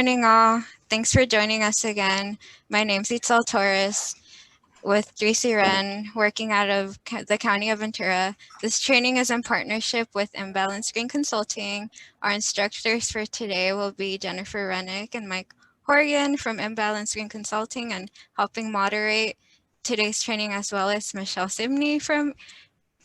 Morning all. Thanks for joining us again. My name's Itzel Torres with 3C-REN, working out of the County of Ventura. This training is in partnership with Imbalanced Green Consulting. Our instructors for today will be Jennifer Rennick and Mike Horgan from Imbalanced Green Consulting, and helping moderate today's training as well as Michelle Simney from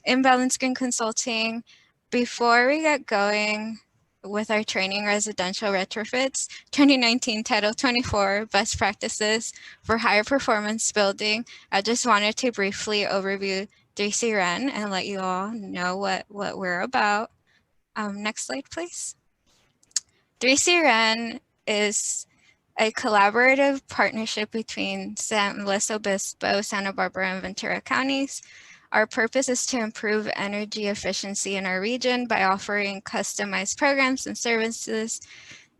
Imbalanced Green Consulting. Before we get going with our training, Residential Retrofits 2019 Title 24 Best Practices for Higher Performance Building, I just wanted to briefly overview 3C-REN and let you all know what we're about. Next slide, please. 3C-REN is a collaborative partnership between San Luis Obispo, Santa Barbara, and Ventura counties. Our purpose is to improve energy efficiency in our region by offering customized programs and services,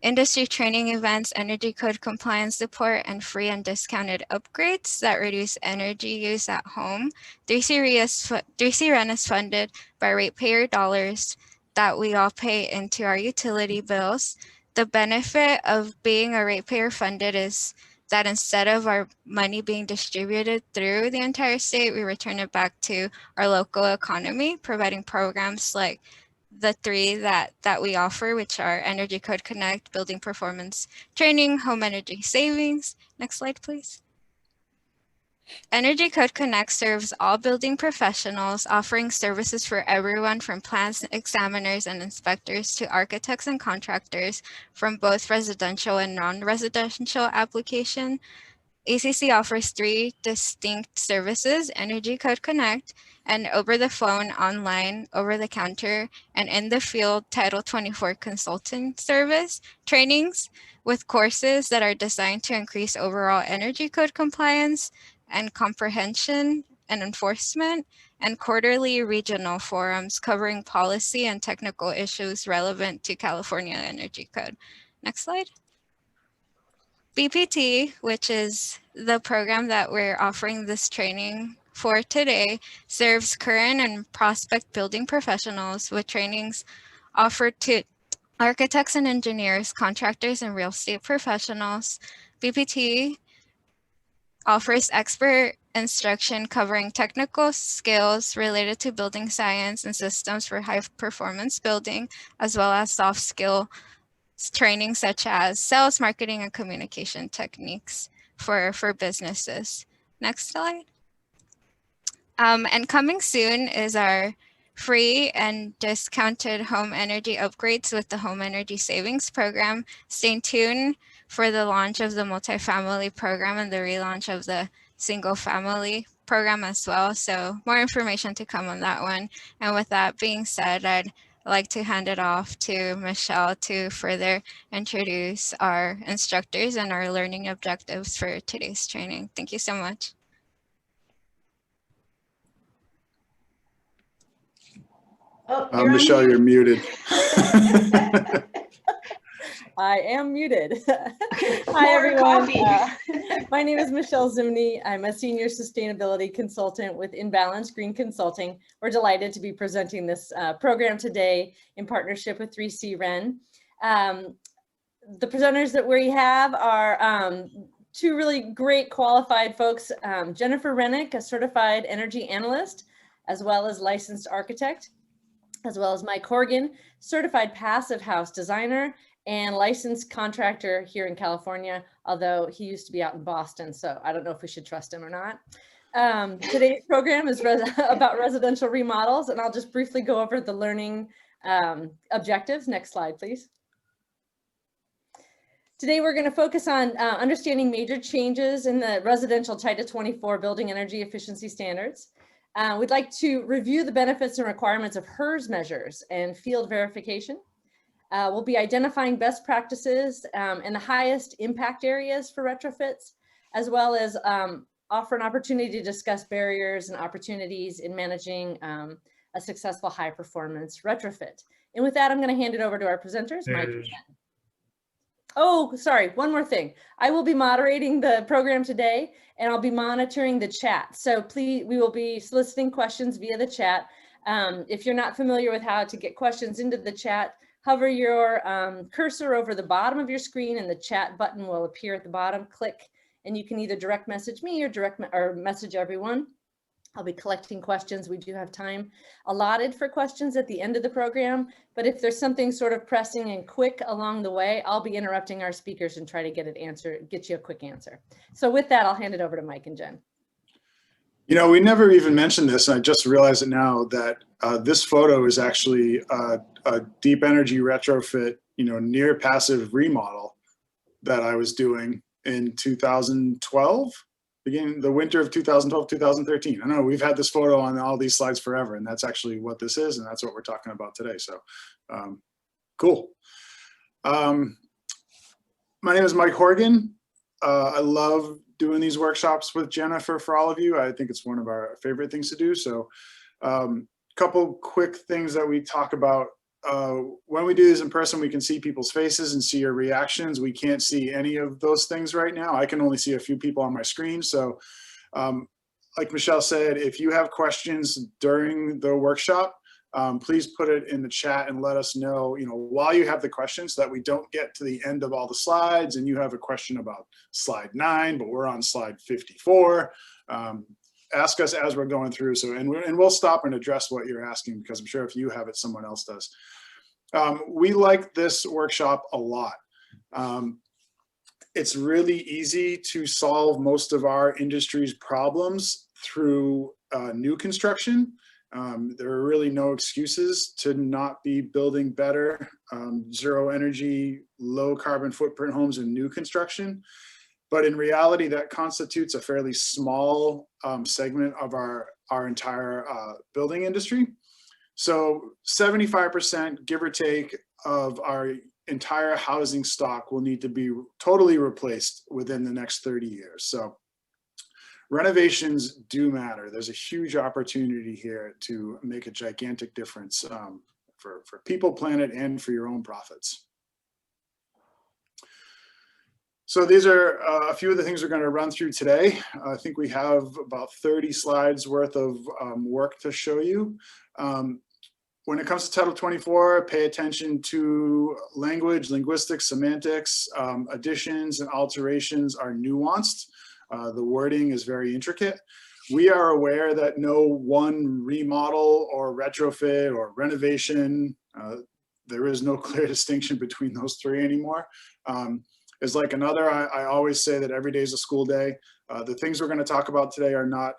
industry training events, energy code compliance support, and free and discounted upgrades that reduce energy use at home. 3C-REN is funded by ratepayer dollars that we all pay into our utility bills. The benefit of being a ratepayer funded is that instead of our money being distributed through the entire state, we return it back to our local economy, providing programs like the three that we offer, which are Energy Code Connect, Building Performance Training, Home Energy Savings. Next slide, please. Energy Code Connect serves all building professionals, offering services for everyone from plans examiners and inspectors to architects and contractors from both residential and non-residential application. ACC offers 3 distinct services: Energy Code Connect, and over the phone, online, over the counter, and in the field Title 24 consulting service, trainings with courses that are designed to increase overall energy code compliance and comprehension and enforcement, and quarterly regional forums covering policy and technical issues relevant to California Energy Code. Next slide. BPT, which is the program that we're offering this training for today, serves current and prospect building professionals with trainings offered to architects and engineers, contractors, and real estate professionals. BPT offers expert instruction covering technical skills related to building science and systems for high performance building, as well as soft skill training such as sales, marketing, and communication techniques for businesses. Next slide. And coming soon is our free and discounted home energy upgrades with the Home Energy Savings Program. Stay tuned for the launch of the multifamily program and the relaunch of the single family program as well. So more information to come on that one. And with that being said, I'd like to hand it off to Michelle to further introduce our instructors and our learning objectives for today's training. Thank you so much. Michelle, you're muted. I am muted. Hi, everyone. My name is Michelle Zimney. I'm a senior sustainability consultant with Imbalanced Green Consulting. We're delighted to be presenting this program today in partnership with 3C-REN. The presenters that we have are 2 really great qualified folks, Jennifer Rennick, a certified energy analyst, as well as licensed architect, as well as Mike Horgan, certified passive house designer and licensed contractor here in California, although he used to be out in Boston, so I don't know if we should trust him or not. Today's program is about residential remodels, and I'll just briefly go over the learning objectives. Next slide, please. Today, we're going to focus on understanding major changes in the residential Title 24 building energy efficiency standards. We'd like to review the benefits and requirements of HERS measures and field verification. We'll be identifying best practices and the highest impact areas for retrofits, as well as offer an opportunity to discuss barriers and opportunities in managing a successful high performance retrofit. And with that, I'm going to hand it over to our presenters, Mike. Oh, sorry, one more thing. I will be moderating the program today, and I'll be monitoring the chat. So please, we will be soliciting questions via the chat. If you're not familiar with how to get questions into the chat, Hover your cursor over the bottom of your screen and the chat button will appear at the bottom. Click and you can either direct message me or message everyone. I'll be collecting questions. We do have time allotted for questions at the end of the program, but if there's something sort of pressing and quick along the way, I'll be interrupting our speakers and try to get you a quick answer. So with that, I'll hand it over to Mike and Jen. You know, we never even mentioned this, and I just realized it now that this photo is actually a deep energy retrofit, you know, near passive remodel that I was doing in 2012. Beginning the winter of 2012, 2013. I know we've had this photo on all these slides forever, and that's actually what this is, and that's what we're talking about today. So cool. My name is Mike Horgan. I love doing these workshops with Jennifer for all of you. I think it's one of our favorite things to do. So couple quick things that we talk about. When we do this in person, we can see people's faces and see your reactions. We can't see any of those things right now. I can only see a few people on my screen. So like Michelle said, if you have questions during the workshop, please put it in the chat and let us know, you know, while you have the questions, so that we don't get to the end of all the slides and you have a question about slide 9, but we're on slide 54. Ask us as we're going through. So, and we'll stop and address what you're asking, because I'm sure if you have it, someone else does. We like this workshop a lot. It's really easy to solve most of our industry's problems through new construction. There are really no excuses to not be building better, zero energy, low carbon footprint homes in new construction. But in reality, that constitutes a fairly small segment of our entire building industry. So 75%, give or take, of our entire housing stock will need to be totally replaced within the next 30 years. So renovations do matter. There's a huge opportunity here to make a gigantic difference for people, planet, and for your own profits. So these are a few of the things we're going to run through today. I think we have about 30 slides worth of work to show you. When it comes to Title 24, pay attention to language, linguistics, semantics. Additions and alterations are nuanced. The wording is very intricate. We are aware that no one remodel or retrofit or renovation, there is no clear distinction between those three anymore. Is like another. I always say that every day is a school day. The things we're going to talk about today are not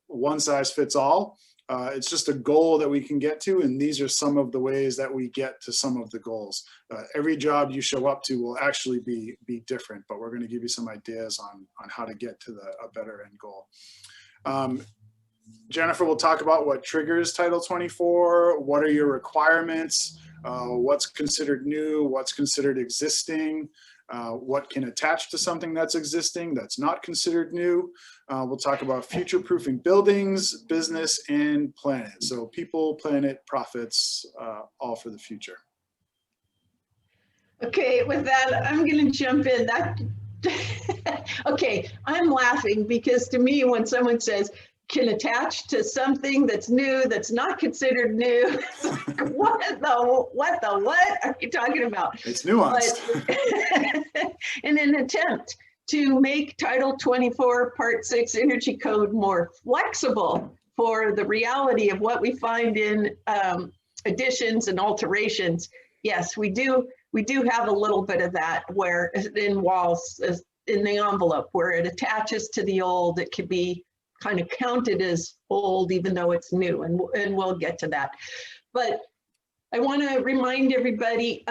one size fits all. It's just a goal that we can get to, and these are some of the ways that we get to some of the goals. Every job you show up to will actually be different, but we're going to give you some ideas on how to get to a better end goal. Jennifer will talk about what triggers Title 24, what are your requirements, what's considered new, what's considered existing, what can attach to something that's existing that's not considered new. We'll talk about future-proofing buildings, business, and planet. So people, planet, profits, all for the future. Okay, with that, I'm going to jump in. Okay, I'm laughing because to me, when someone says, can attach to something that's new, that's not considered new. Like, what are you talking about? It's nuanced. But, in an attempt to make Title 24 Part 6 Energy Code more flexible for the reality of what we find in additions and alterations, yes, we do have a little bit of that where in walls, in the envelope, where it attaches to the old, it could be kind of counted as old, even though it's new, and we'll get to that. But I want to remind everybody,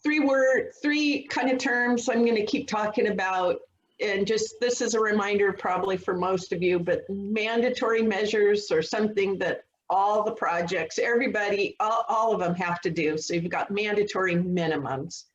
three kind of terms I'm going to keep talking about, and just this is a reminder probably for most of you, but mandatory measures are something that all the projects, everybody, all of them have to do. So you've got mandatory minimums,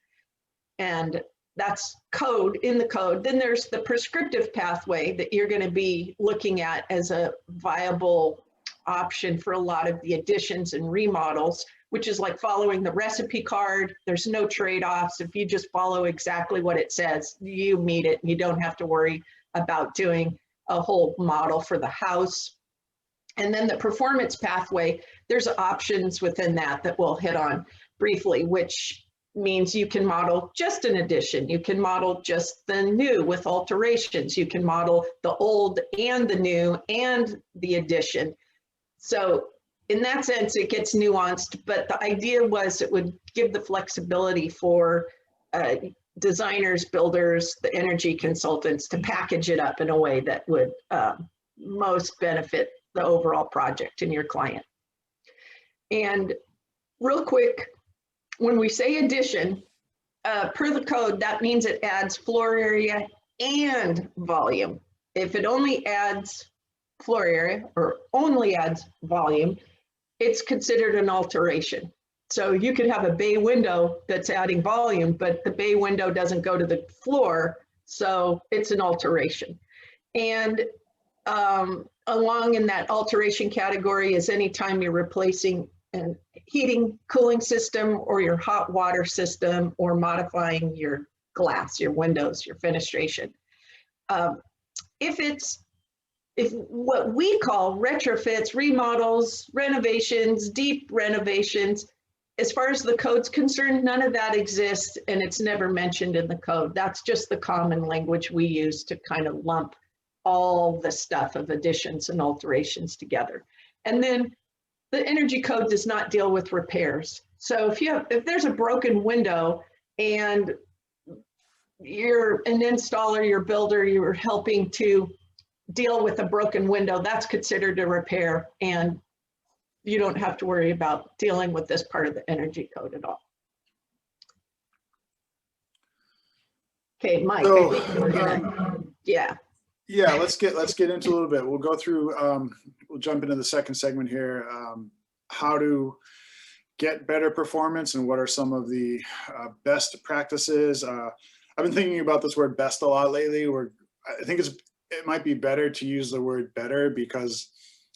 and that's code in the code. Then there's the prescriptive pathway that you're going to be looking at as a viable option for a lot of the additions and remodels, which is like following the recipe card. There's no trade-offs. If you just follow exactly what it says, you meet it. You don't have to worry about doing a whole model for the house. And then the performance pathway, there's options within that we'll hit on. briefly, which means you can model just an addition. You can model just the new with alterations. You can model the old and the new and the addition. So in that sense, it gets nuanced, but the idea was it would give the flexibility for designers, builders, the energy consultants to package it up in a way that would most benefit the overall project and your client. And real quick, when we say addition, per the code, that means it adds floor area and volume. If it only adds floor area or only adds volume, it's considered an alteration. So you could have a bay window that's adding volume, but the bay window doesn't go to the floor, so it's an alteration. And along in that alteration category is anytime you're replacing a heating, cooling system or your hot water system or modifying your glass, your windows, your fenestration. If what we call retrofits, remodels, renovations, deep renovations, as far as the code's concerned, none of that exists and it's never mentioned in the code. That's just the common language we use to kind of lump all the stuff of additions and alterations together. And then the energy code does not deal with repairs. So if there's a broken window and you're an installer, your builder, you're helping to deal with a broken window, that's considered a repair, and you don't have to worry about dealing with this part of the energy code at all. Okay, Mike, So, I think we're gonna, yeah. Yeah, let's get into a little bit. We'll go through, we'll jump into the second segment here, how to get better performance and what are some of the best practices. I've been thinking about this word best a lot lately, I think it might be better to use the word better, because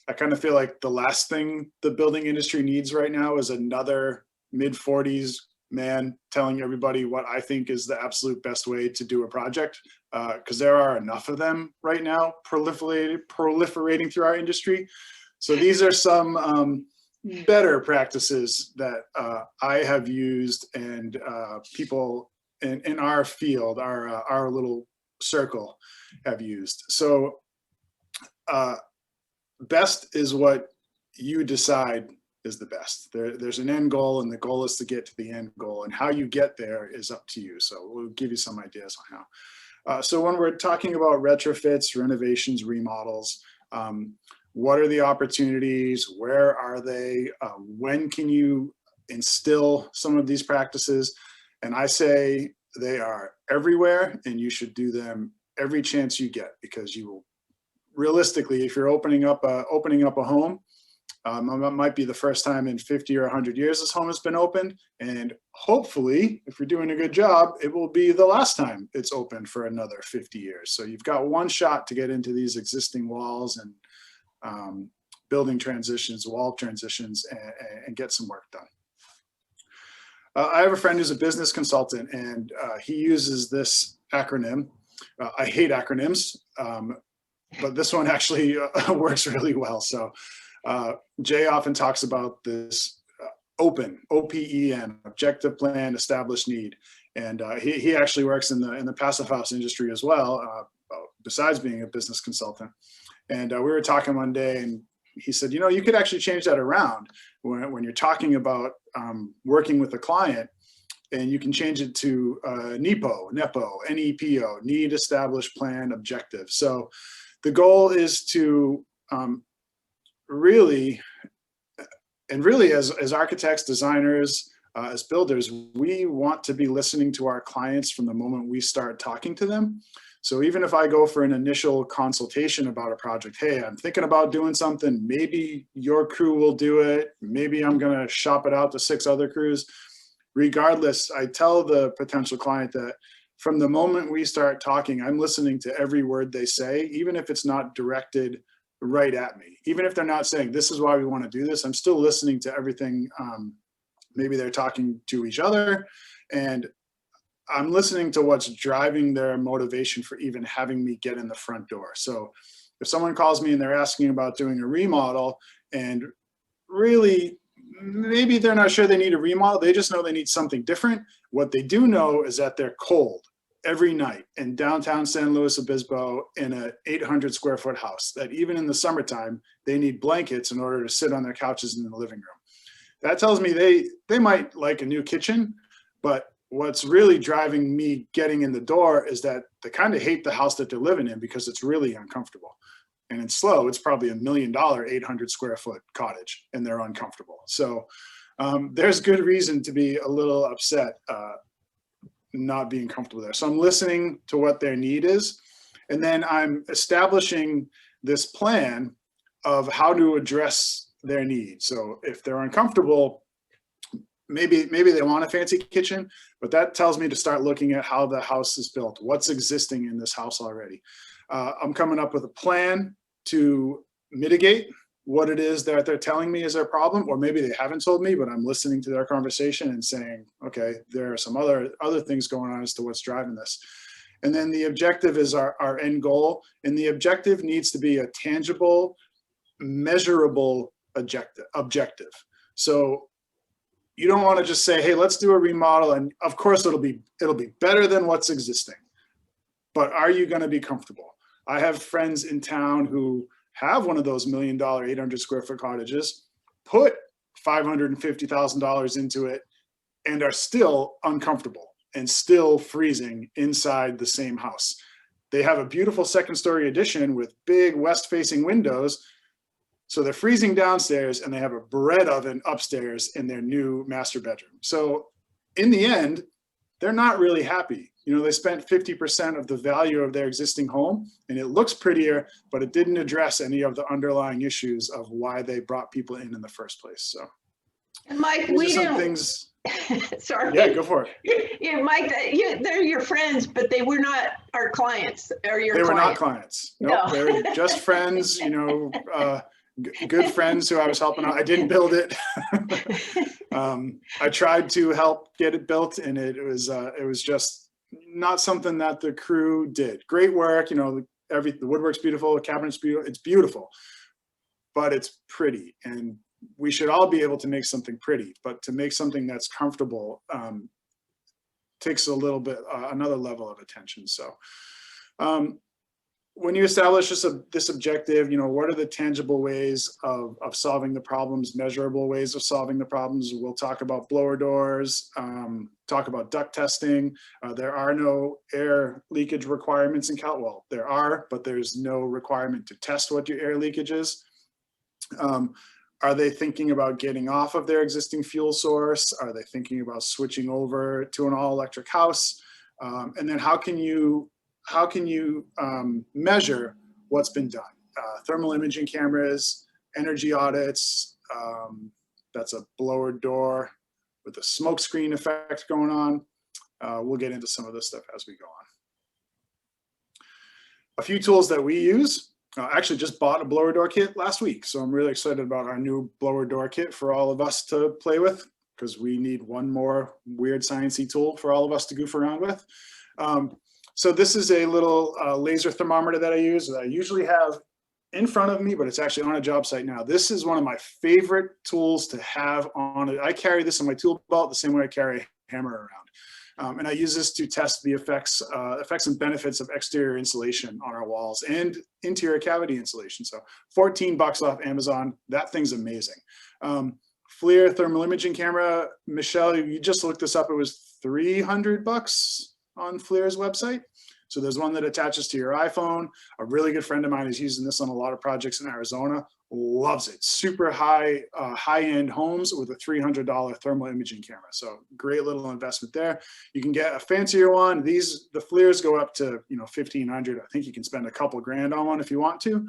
I kind of feel like the last thing the building industry needs right now is another mid-40s man telling everybody what I think is the absolute best way to do a project, because there are enough of them right now proliferating through our industry. So these are some better practices that I have used and people in our field, our little circle, have used. So best is what you decide is the best. There's an end goal, and the goal is to get to the end goal, and how you get there is up to you. So we'll give you some ideas on how. So when we're talking about retrofits, renovations, remodels, what are the opportunities? Where are they? When can you instill some of these practices? And I say they are everywhere, and you should do them every chance you get, because you will realistically, if you're opening up a home, it might be the first time in 50 or 100 years this home has been opened, and hopefully, if you're doing a good job, it will be the last time it's open for another 50 years. So you've got one shot to get into these existing walls and building transitions, wall transitions, and get some work done. I have a friend who's a business consultant, and he uses this acronym. I hate acronyms, but this one actually works really well. So Jay often talks about this OPEN, O-P-E-N, objective plan, established need. And he actually works in the passive house industry as well, besides being a business consultant. And we were talking one day, and he said, you know, you could actually change that around when you're talking about working with a client, and you can change it to NEPO, N-E-P-O, need, established, plan, objective. So the goal is to really as architects, designers, as builders, we want to be listening to our clients from the moment we start talking to them. So even if I go for an initial consultation about a project, hey, I'm thinking about doing something, maybe your crew will do it, maybe I'm going to shop it out to 6 other crews. Regardless, I tell the potential client that from the moment we start talking, I'm listening to every word they say, even if it's not directed right at me. Even if they're not saying, this is why we want to do this, I'm still listening to everything. Maybe they're talking to each other, and I'm listening to what's driving their motivation for even having me get in the front door. So if someone calls me and they're asking about doing a remodel, and really maybe they're not sure they need a remodel. They just know they need something different. What they do know is that they're cold every night in downtown San Luis Obispo in a 800 square foot house, that even in the summertime, they need blankets in order to sit on their couches in the living room. That tells me they might like a new kitchen, but what's really driving me getting in the door is that they kind of hate the house that they're living in because it's really uncomfortable. And in SLO, it's probably $1 million 800 square foot cottage, and they're uncomfortable. So there's good reason to be a little upset not being comfortable there. So I'm listening to what their need is, and then I'm establishing this plan of how to address their needs. So if they're uncomfortable, maybe they want a fancy kitchen, but that tells me to start looking at how the house is built, what's existing in this house already. I'm coming up with a plan to mitigate what it is that they're telling me is their problem, or maybe they haven't told me, but I'm listening to their conversation and saying, okay, there are some other things going on as to what's driving this. And then the objective is our end goal, and the objective needs to be a tangible, measurable objective. So you don't want to just say, hey, let's do a remodel, and of course it'll be better than what's existing, but are you going to be comfortable? I have friends in town who have one of those $1 million 800 square foot cottages, put $550,000 into it, and are still uncomfortable and still freezing inside the same house. They have a beautiful second story addition with big west facing windows, so they're freezing downstairs, and they have a bread oven upstairs in their new master bedroom. So in the end, they're not really happy. You know, they spent 50% of the value of their existing home, and it looks prettier, but it didn't address any of the underlying issues of why they brought people in the first place. So, and Mike, we didn't. Things... Sorry. Yeah, go for it. Yeah, Mike, they're your friends, but they were not our clients. Or your they client. were not clients. Nope, no. They're just friends. You know. Good friends who I was helping out. I didn't build it. I tried to help get it built, and it was just not something that the crew did. Great work, you know. The woodwork's beautiful, the cabinet's beautiful. It's beautiful, but it's pretty, and we should all be able to make something pretty. But to make something that's comfortable takes a little bit another level of attention. So. When you establish this objective, you know, what are the tangible ways of solving the problems, measurable ways of solving the problems? We'll talk about blower doors, talk about duct testing. There are no air leakage requirements in Cal. Well, there are, but there's no requirement to test what your air leakage is. Are they thinking about getting off of their existing fuel source? Are they thinking about switching over to an all-electric house? And then how can you measure what's been done? Thermal imaging cameras, energy audits, that's a blower door with a smoke screen effect going on. We'll get into some of this stuff as we go on. A few tools that we use. I actually just bought a blower door kit last week, so I'm really excited about our new blower door kit for all of us to play with, because we need one more weird sciencey tool for all of us to goof around with. So this is a little laser thermometer that I use that I usually have in front of me, but it's actually on a job site now. This is one of my favorite tools to have on it. I carry this in my tool belt the same way I carry a hammer around. And I use this to test the effects and benefits of exterior insulation on our walls and interior cavity insulation. So $14 off Amazon. That thing's amazing. FLIR thermal imaging camera. Michelle, you just looked this up. It was $300 on FLIR's website. So there's one that attaches to your iPhone. A really good friend of mine is using this on a lot of projects in Arizona. Loves it. Super high-end homes with a $300 thermal imaging camera. So great little investment there. You can get a fancier one. The FLIRs go up to $1,500. I think you can spend a couple grand on one if you want to.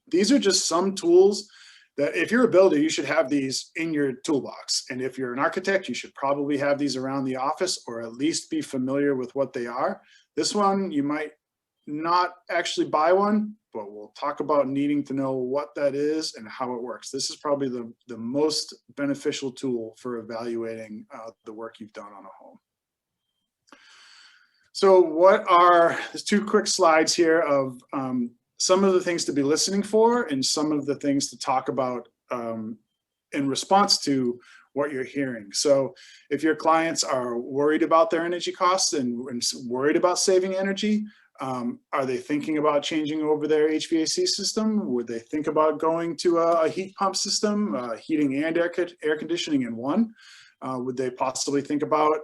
These are just some tools that if you're a builder, you should have these in your toolbox. And if you're an architect, you should probably have these around the office, or at least be familiar with what they are. This one, you might not actually buy one, but we'll talk about needing to know what that is and how it works. This is probably the most beneficial tool for evaluating the work you've done on a home. So there's two quick slides here of some of the things to be listening for and some of the things to talk about in response to what you're hearing. So if your clients are worried about their energy costs and worried about saving energy, are they thinking about changing over their HVAC system? Would they think about going to a heat pump system, heating and air conditioning in one? Would they possibly think about,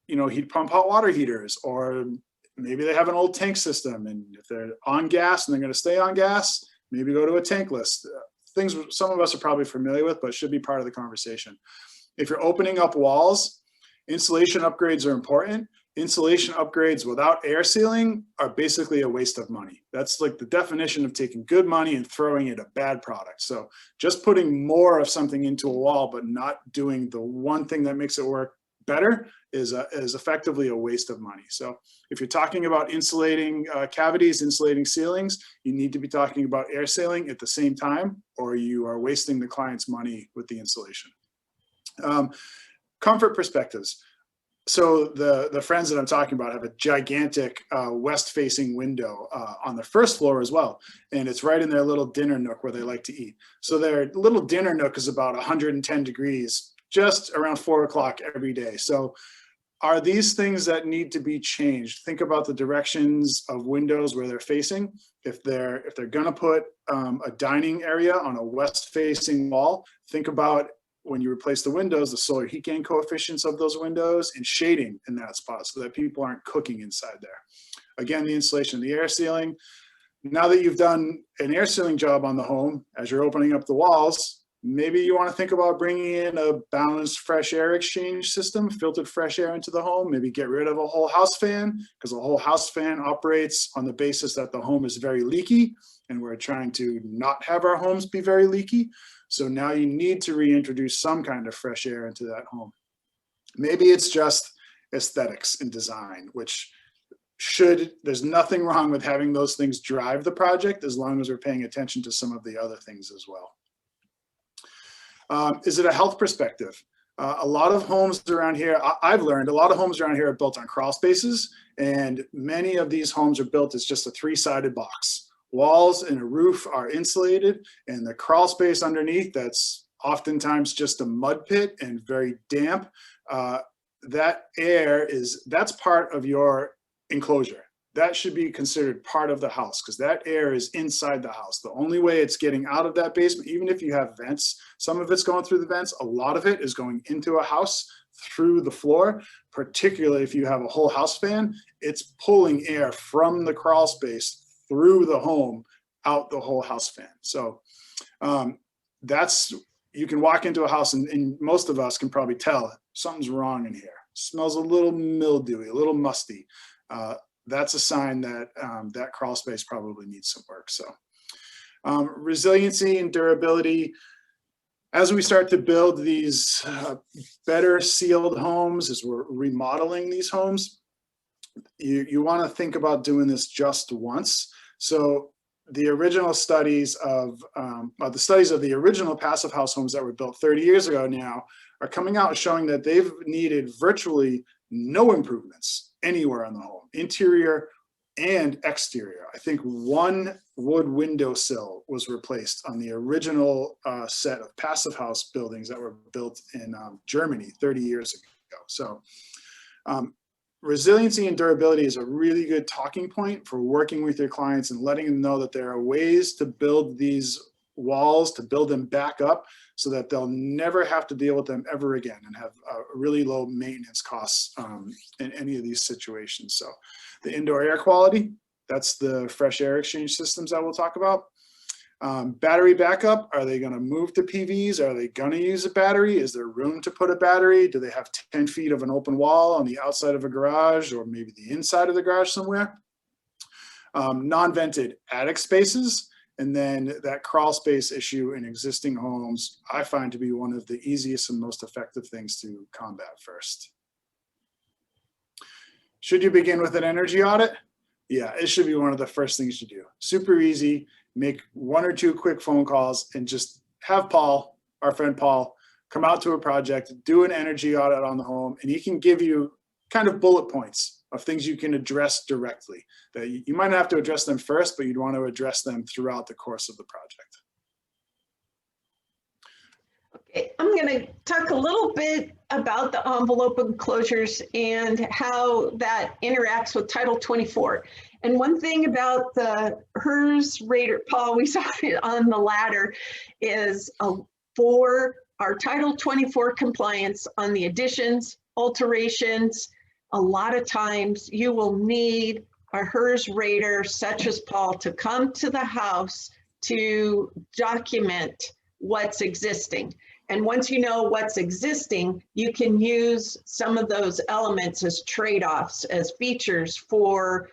you know, heat pump hot water heaters? Or maybe they have an old tank system, and if they're on gas and they're going to stay on gas, maybe go to a tankless. Things some of us are probably familiar with, but should be part of the conversation. If you're opening up walls, insulation upgrades are important. Insulation upgrades without air sealing are basically a waste of money. That's like the definition of taking good money and throwing it at bad product. So just putting more of something into a wall, but not doing the one thing that makes it work better is effectively a waste of money. So if you're talking about insulating cavities, insulating ceilings, you need to be talking about air sealing at the same time, or you are wasting the client's money with the insulation. Comfort perspectives. So the friends that I'm talking about have a gigantic west-facing window on the first floor as well, and it's right in their little dinner nook where they like to eat. So their little dinner nook is about 110 degrees, just around 4 o'clock every day. So are these things that need to be changed? Think about the directions of windows where they're facing. If they're gonna put a dining area on a west-facing wall, think about when you replace the windows, the solar heat gain coefficients of those windows and shading in that spot so that people aren't cooking inside there. Again, the insulation, the air sealing. Now that you've done an air sealing job on the home, as you're opening up the walls, maybe you want to think about bringing in a balanced fresh air exchange system, filtered fresh air into the home, maybe get rid of a whole house fan, because a whole house fan operates on the basis that the home is very leaky, and we're trying to not have our homes be very leaky. So now you need to reintroduce some kind of fresh air into that home. Maybe it's just aesthetics and design, which there's nothing wrong with having those things drive the project as long as we're paying attention to some of the other things as well. Is it a health perspective? A lot of homes around here, I've learned, a lot of homes around here are built on crawl spaces, and many of these homes are built as just a three-sided box. Walls and a roof are insulated, and the crawl space underneath, that's oftentimes just a mud pit and very damp. That air that's part of your enclosure. That should be considered part of the house because that air is inside the house. The only way it's getting out of that basement, even if you have vents, some of it's going through the vents, a lot of it is going into a house through the floor, particularly if you have a whole house fan, it's pulling air from the crawl space through the home out the whole house fan. So you can walk into a house and most of us can probably tell something's wrong in here. Smells a little mildewy, a little musty. That's a sign that that crawl space probably needs some work. So resiliency and durability. As we start to build these better sealed homes, as we're remodeling these homes, you want to think about doing this just once. So the original studies of the original passive house homes that were built 30 years ago now are coming out showing that they've needed virtually no improvements anywhere on the home, interior and exterior. I think one wood windowsill was replaced on the original set of passive house buildings that were built in Germany 30 years ago. So resiliency and durability is a really good talking point for working with your clients and letting them know that there are ways to build these walls, to build them back up so that they'll never have to deal with them ever again and have really low maintenance costs in any of these situations. So the indoor air quality, that's the fresh air exchange systems that we'll talk about. Battery backup, are they going to move to PVs? Are they going to use a battery? Is there room to put a battery? Do they have 10 feet of an open wall on the outside of a garage or maybe the inside of the garage somewhere? Non-vented attic spaces. And then that crawl space issue in existing homes, I find to be one of the easiest and most effective things to combat first. Should you begin with an energy audit? Yeah, it should be one of the first things you do. Super easy, make 1 or 2 quick phone calls and just have Paul, our friend Paul, come out to a project, do an energy audit on the home, and he can give you kind of bullet points of things you can address directly. That you might not have to address them first, but you'd want to address them throughout the course of the project. I'm going to talk a little bit about the envelope enclosures and how that interacts with Title 24. And one thing about the HERS rater, Paul, we saw it on the ladder, is for our Title 24 compliance on the additions, alterations, a lot of times you will need a HERS rater such as Paul to come to the house to document what's existing. And once you know what's existing, you can use some of those elements as trade-offs, as features for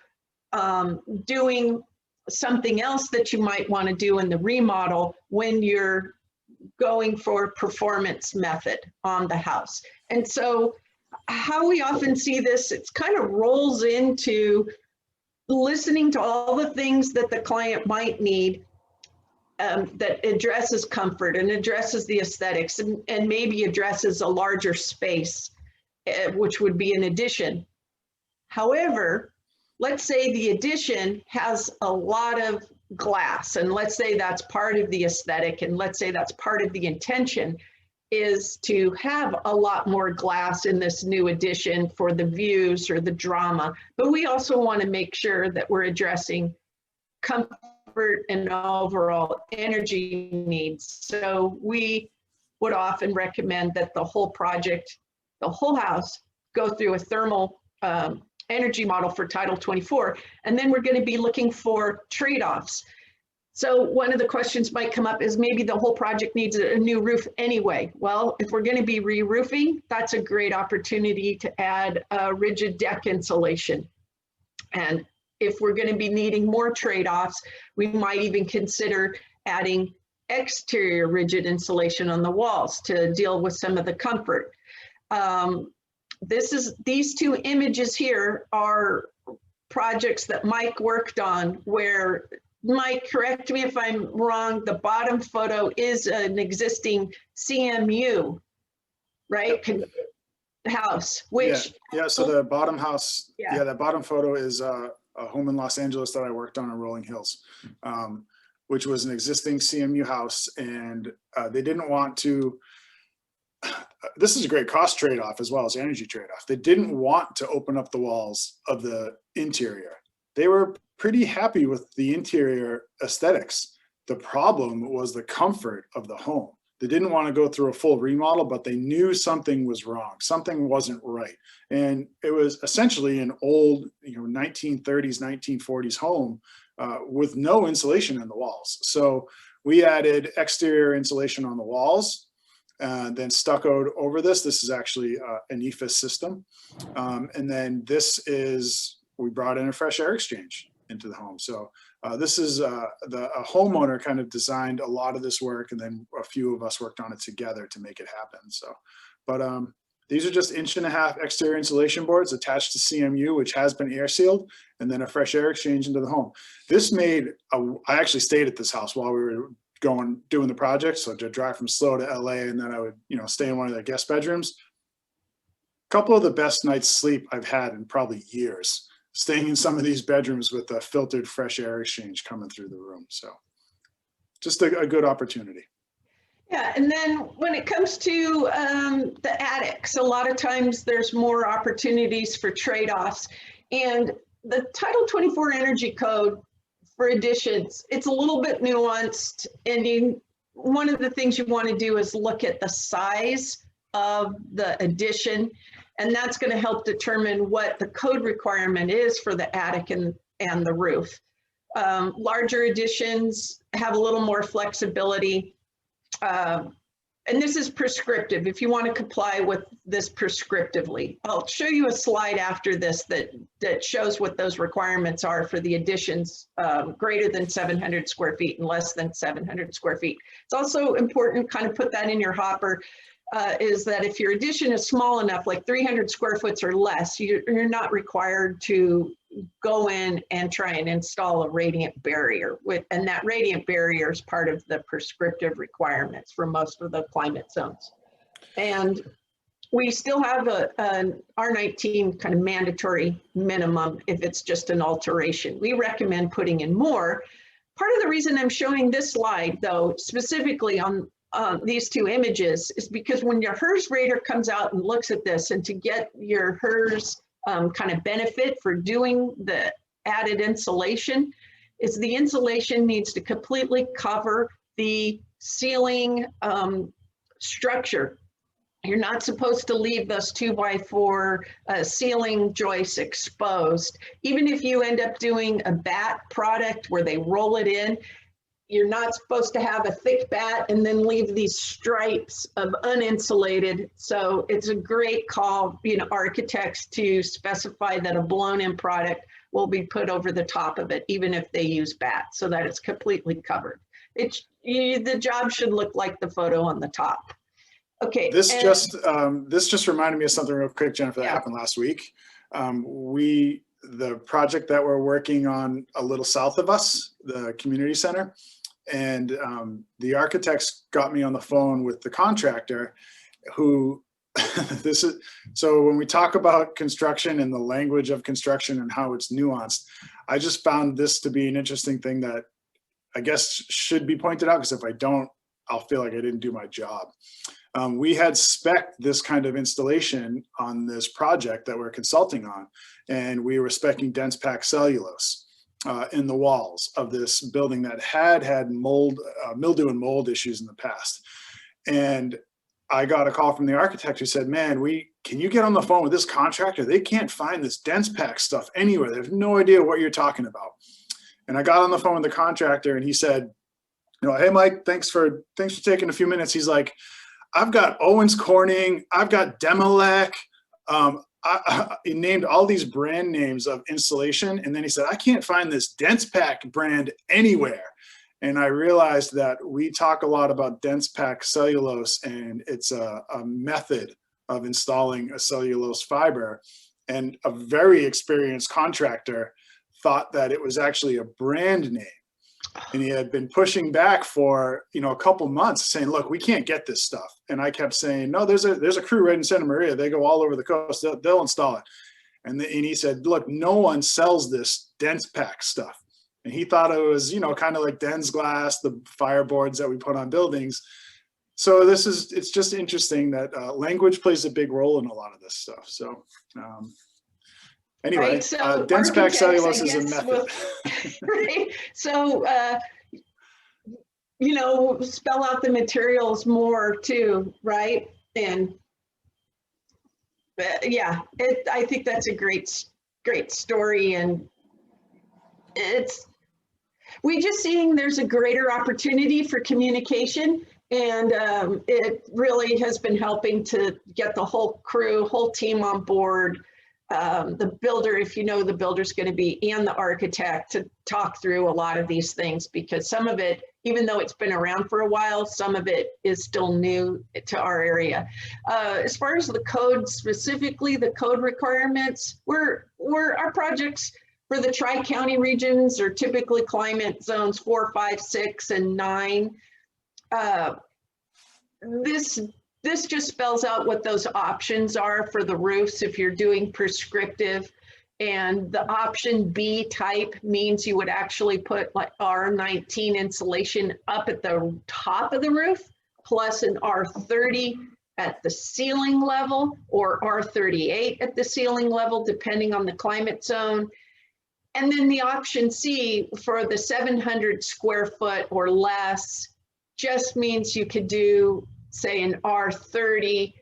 doing something else that you might want to do in the remodel when you're going for performance method on the house. And so how we often see this, it kind of rolls into listening to all the things that the client might need that addresses comfort and addresses the aesthetics and maybe addresses a larger space, which would be an addition. However, let's say the addition has a lot of glass, and let's say that's part of the aesthetic, and let's say that's part of the intention is to have a lot more glass in this new addition for the views or the drama. But we also want to make sure that we're addressing comfort and overall energy needs. So we would often recommend that the whole project, the whole house, go through a thermal energy model for Title 24. And then we're going to be looking for trade-offs. So one of the questions might come up is maybe the whole project needs a new roof anyway. Well, if we're going to be re-roofing, that's a great opportunity to add rigid deck insulation. And if we're going to be needing more trade-offs, we might even consider adding exterior rigid insulation on the walls to deal with some of the comfort. These two images here are projects that Mike worked on where, Mike, correct me if I'm wrong, the bottom photo is an existing CMU, right? House, which... Yeah, so the bottom house, yeah, that bottom photo is a home in Los Angeles that I worked on in Rolling Hills, which was an existing CMU house. And they didn't want to, this is a great cost trade-off as well as energy trade-off. They didn't want to open up the walls of the interior. They were pretty happy with the interior aesthetics. The problem was the comfort of the home. They didn't want to go through a full remodel, but they knew something was wrong. Something wasn't right. And it was essentially an old, 1930s, 1940s home with no insulation in the walls. So we added exterior insulation on the walls, then stuccoed over this. This is actually an EFIS system. And then we brought in a fresh air exchange into the home. So this is a homeowner kind of designed a lot of this work, and then a few of us worked on it together to make it happen. So, but these are just 1.5 inch exterior insulation boards attached to CMU, which has been air sealed, and then a fresh air exchange into the home. This made, I actually stayed at this house while we were doing the project. So to drive from SLO to LA, and then I would, stay in one of the guest bedrooms. A couple of the best nights sleep I've had in probably years, staying in some of these bedrooms with a filtered fresh air exchange coming through the room. So just a good opportunity. Yeah, and then when it comes to the attics, a lot of times there's more opportunities for trade-offs. And the Title 24 Energy Code for additions, it's a little bit nuanced. And one of the things you want to do is look at the size of the addition. And that's going to help determine what the code requirement is for the attic and the roof. Larger additions have a little more flexibility. And this is prescriptive, if you want to comply with this prescriptively. I'll show you a slide after this that shows what those requirements are for the additions greater than 700 square feet and less than 700 square feet. It's also important, kind of put that in your hopper, is that if your addition is small enough, like 300 square foot or less, you're not required to go in and try and install a radiant barrier. And that radiant barrier is part of the prescriptive requirements for most of the climate zones. And we still have an R19 kind of mandatory minimum if it's just an alteration. We recommend putting in more. Part of the reason I'm showing this slide, though, specifically on these two images is because when your HERS rater comes out and looks at this, and to get your HERS kind of benefit for doing the added insulation, is the insulation needs to completely cover the ceiling structure. You're not supposed to leave those 2x4 ceiling joists exposed. Even if you end up doing a batt product where they roll it in, you're not supposed to have a thick batt and then leave these stripes of uninsulated. So it's a great call, you know, architects to specify that a blown-in product will be put over the top of it, even if they use batt, so that it's completely covered. The job should look like the photo on the top. Okay. This just reminded me of something real quick, Jennifer, that happened last week. The project that we're working on a little south of us, the community center, and the architects got me on the phone with the contractor who so when we talk about construction and the language of construction and how it's nuanced, I just found this to be an interesting thing that I guess should be pointed out, because if I don't, I'll feel like I didn't do my job. We had spec'd this kind of installation on this project that we're consulting on, and we were speccing dense packed cellulose in the walls of this building that had mold, mildew and mold issues in the past. And I got a call from the architect who said, man, can you get on the phone with this contractor? They can't find this dense pack stuff anywhere. They have no idea what you're talking about. And I got on the phone with the contractor and he said, you know, hey, Mike, thanks for taking a few minutes. He's like, I've got Owens Corning, I've got Demilec. He named all these brand names of insulation. And then he said, I can't find this dense pack brand anywhere. And I realized that we talk a lot about dense pack cellulose, and it's a method of installing a cellulose fiber. And a very experienced contractor thought that it was actually a brand name. And he had been pushing back for, you know, a couple months saying, look, we can't get this stuff. And I kept saying, no, there's a crew right in Santa Maria. They go all over the coast. They'll install it. And he said, look, no one sells this dense pack stuff. And he thought it was, you know, kind of like Den's glass, the fireboards that we put on buildings. So it's just interesting that language plays a big role in a lot of this stuff. So anyway, right, so dense pack cellulose is a method. Right. So, you know, spell out the materials more too, right? And yeah, I think that's a great story. And we just seeing there's a greater opportunity for communication, and it really has been helping to get the whole team on board. The builder, if you know the builder's going to be, and the architect, to talk through a lot of these things, because some of it, even though it's been around for a while, some of it is still new to our area. As far as the code specifically, the code requirements, our projects for the Tri-County regions are typically climate zones 4, 5, 6, and 9. This just spells out what those options are for the roofs if you're doing prescriptive. And the option B type means you would actually put like R19 insulation up at the top of the roof, plus an R30 at the ceiling level, or R38 at the ceiling level, depending on the climate zone. And then the option C for the 700 square foot or less just means you could do, say, an R30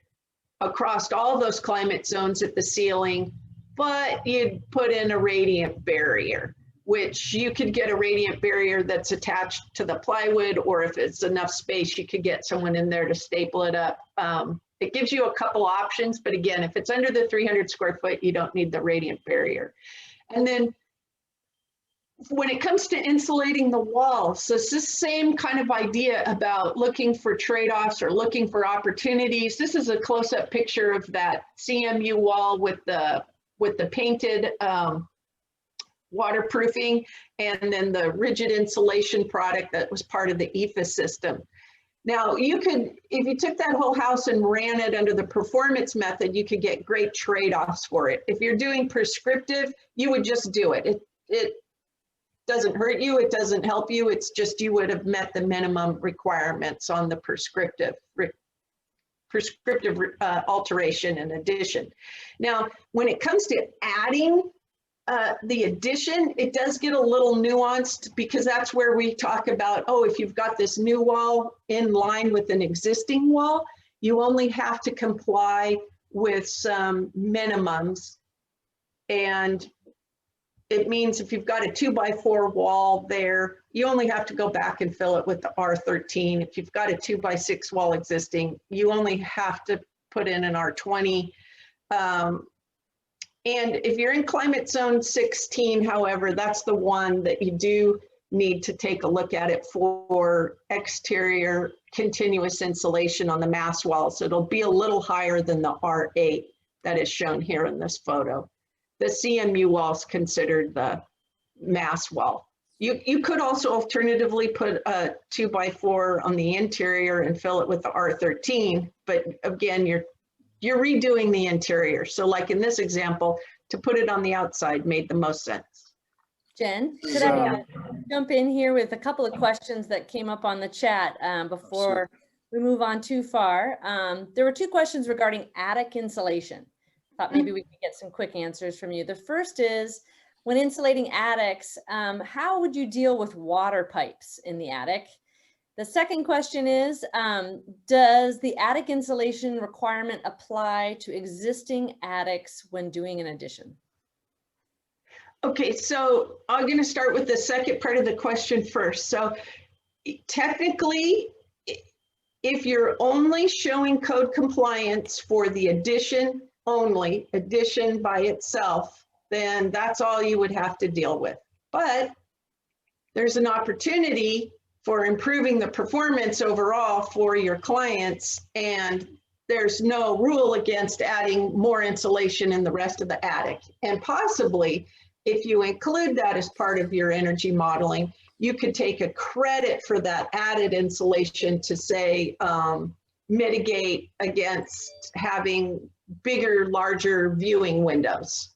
across all those climate zones at the ceiling, but you'd put in a radiant barrier, which you could get a radiant barrier that's attached to the plywood, or if it's enough space, you could get someone in there to staple it up. It gives you a couple options, but again, if it's under the 300 square foot, you don't need the radiant barrier. And then when it comes to insulating the walls, so it's the same kind of idea about looking for trade-offs or looking for opportunities. This is a close-up picture of that CMU wall with the painted waterproofing, and then the rigid insulation product that was part of the EFA system. Now, you could, if you took that whole house and ran it under the performance method, you could get great trade-offs for it. If you're doing prescriptive, you would just do it. It doesn't hurt you, it doesn't help you, it's just you would have met the minimum requirements on the prescriptive alteration and addition. Now, when it comes to adding the addition, it does get a little nuanced, because that's where we talk about, oh, if you've got this new wall in line with an existing wall, you only have to comply with some minimums. And it means if you've got a 2x4 wall there, you only have to go back and fill it with the R13. If you've got a 2x6 wall existing, you only have to put in an R20. And if you're in climate zone 16, however, that's the one that you do need to take a look at it for exterior continuous insulation on the mass wall. So it'll be a little higher than the R8 that is shown here in this photo. The CMU wall is considered the mass wall. You could also alternatively put a 2x4 on the interior and fill it with the R13, but again, you're redoing the interior. So like in this example, to put it on the outside made the most sense. Jen, could I jump in here with a couple of questions that came up on the chat before we move on too far? There were 2 questions regarding attic insulation. Thought maybe we could get some quick answers from you. The first is, when insulating attics, how would you deal with water pipes in the attic? The second question is, does the attic insulation requirement apply to existing attics when doing an addition? Okay, so I'm going to start with the second part of the question first. So technically, if you're only showing code compliance for the addition only, addition by itself, then that's all you would have to deal with. But there's an opportunity for improving the performance overall for your clients, and there's no rule against adding more insulation in the rest of the attic. And possibly, if you include that as part of your energy modeling, you could take a credit for that added insulation to say, mitigate against having bigger, larger viewing windows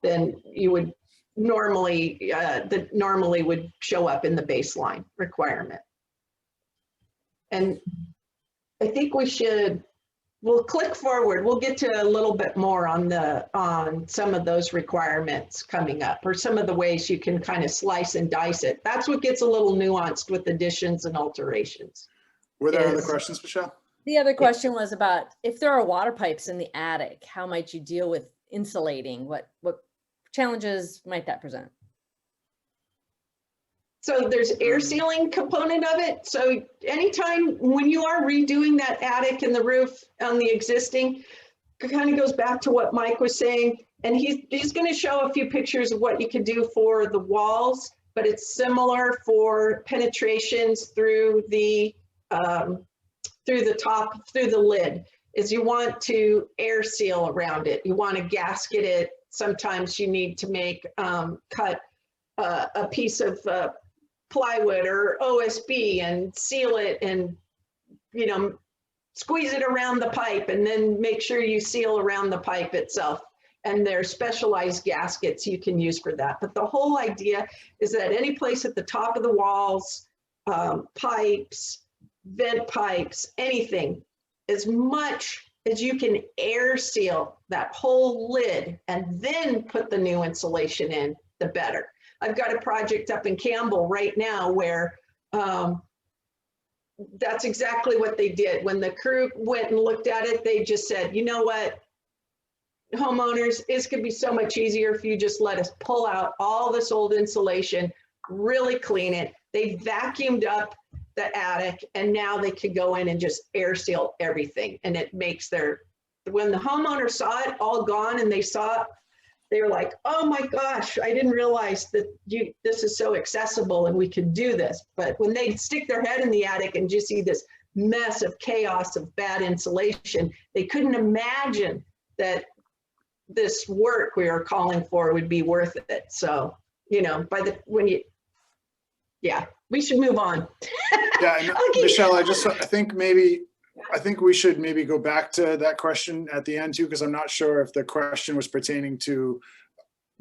than you would normally, that normally would show up in the baseline requirement. And I think we'll click forward. We'll get to a little bit more on some of those requirements coming up, or some of the ways you can kind of slice and dice it. That's what gets a little nuanced with additions and alterations. Were there other questions, Michelle? The other question was about, if there are water pipes in the attic, how might you deal with insulating? What challenges might that present? So there's air sealing component of it. So anytime when you are redoing that attic and the roof on the existing, it kind of goes back to what Mike was saying. And he's going to show a few pictures of what you can do for the walls, but it's similar for penetrations through the top, through the lid, is you want to air seal around it. You want to gasket it. Sometimes you need to make, cut a piece of plywood or OSB and seal it, and, you know, squeeze it around the pipe, and then make sure you seal around the pipe itself. And there's specialized gaskets you can use for that. But the whole idea is that any place at the top of the walls, pipes, vent pipes, anything, as much as you can air seal that whole lid and then put the new insulation in, the better. I've got a project up in Campbell right now where that's exactly what they did. When the crew went and looked at it, they just said, you know what, homeowners, it's gonna be so much easier if you just let us pull out all this old insulation, really clean it. They vacuumed up the attic, and now they could go in and just air seal everything. And it makes when the homeowner saw it all gone and they saw it, they were like, oh my gosh, I didn't realize that this is so accessible and we could do this. But when they stick their head in the attic and just see this mess of chaos of bad insulation, they couldn't imagine that this work we are calling for would be worth it. So, you know, yeah, we should move on. Yeah, okay. Michelle, I think we should maybe go back to that question at the end too, because I'm not sure if the question was pertaining to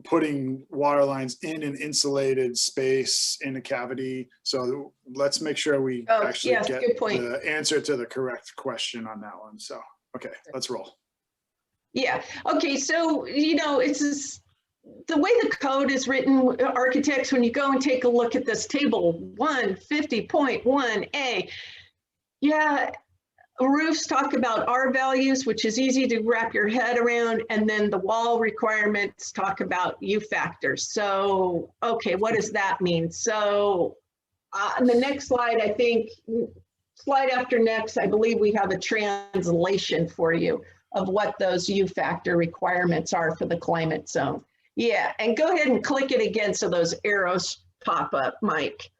putting water lines in an insulated space in a cavity. So let's make sure we actually yes, get good point. the answer to the correct question on that one. So, okay, let's roll. Yeah. Okay. So, it's just, the way the code is written, architects, when you go and take a look at this table 150.1a, yeah, roofs talk about R values, which is easy to wrap your head around. And then the wall requirements talk about U factors. So, okay, what does that mean? So on the next slide, I think, slide after next, I believe we have a translation for you of what those U factor requirements are for the climate zone. Yeah, and go ahead and click it again so those arrows pop up, Mike.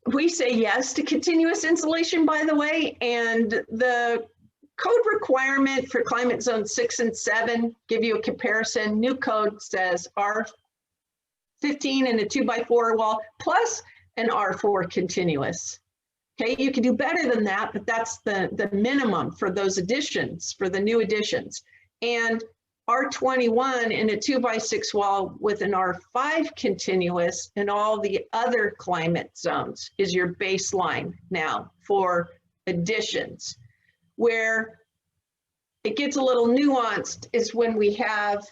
We say yes to continuous insulation, by the way, and the code requirement for climate zone 6 and 7, give you a comparison. New code says R15 and a 2x4 wall plus an R4 continuous. Okay, you can do better than that, but that's the minimum for those additions, for the new additions. And R21 in a 2x6 wall with an R5 continuous and all the other climate zones is your baseline now for additions. Where it gets a little nuanced is when we have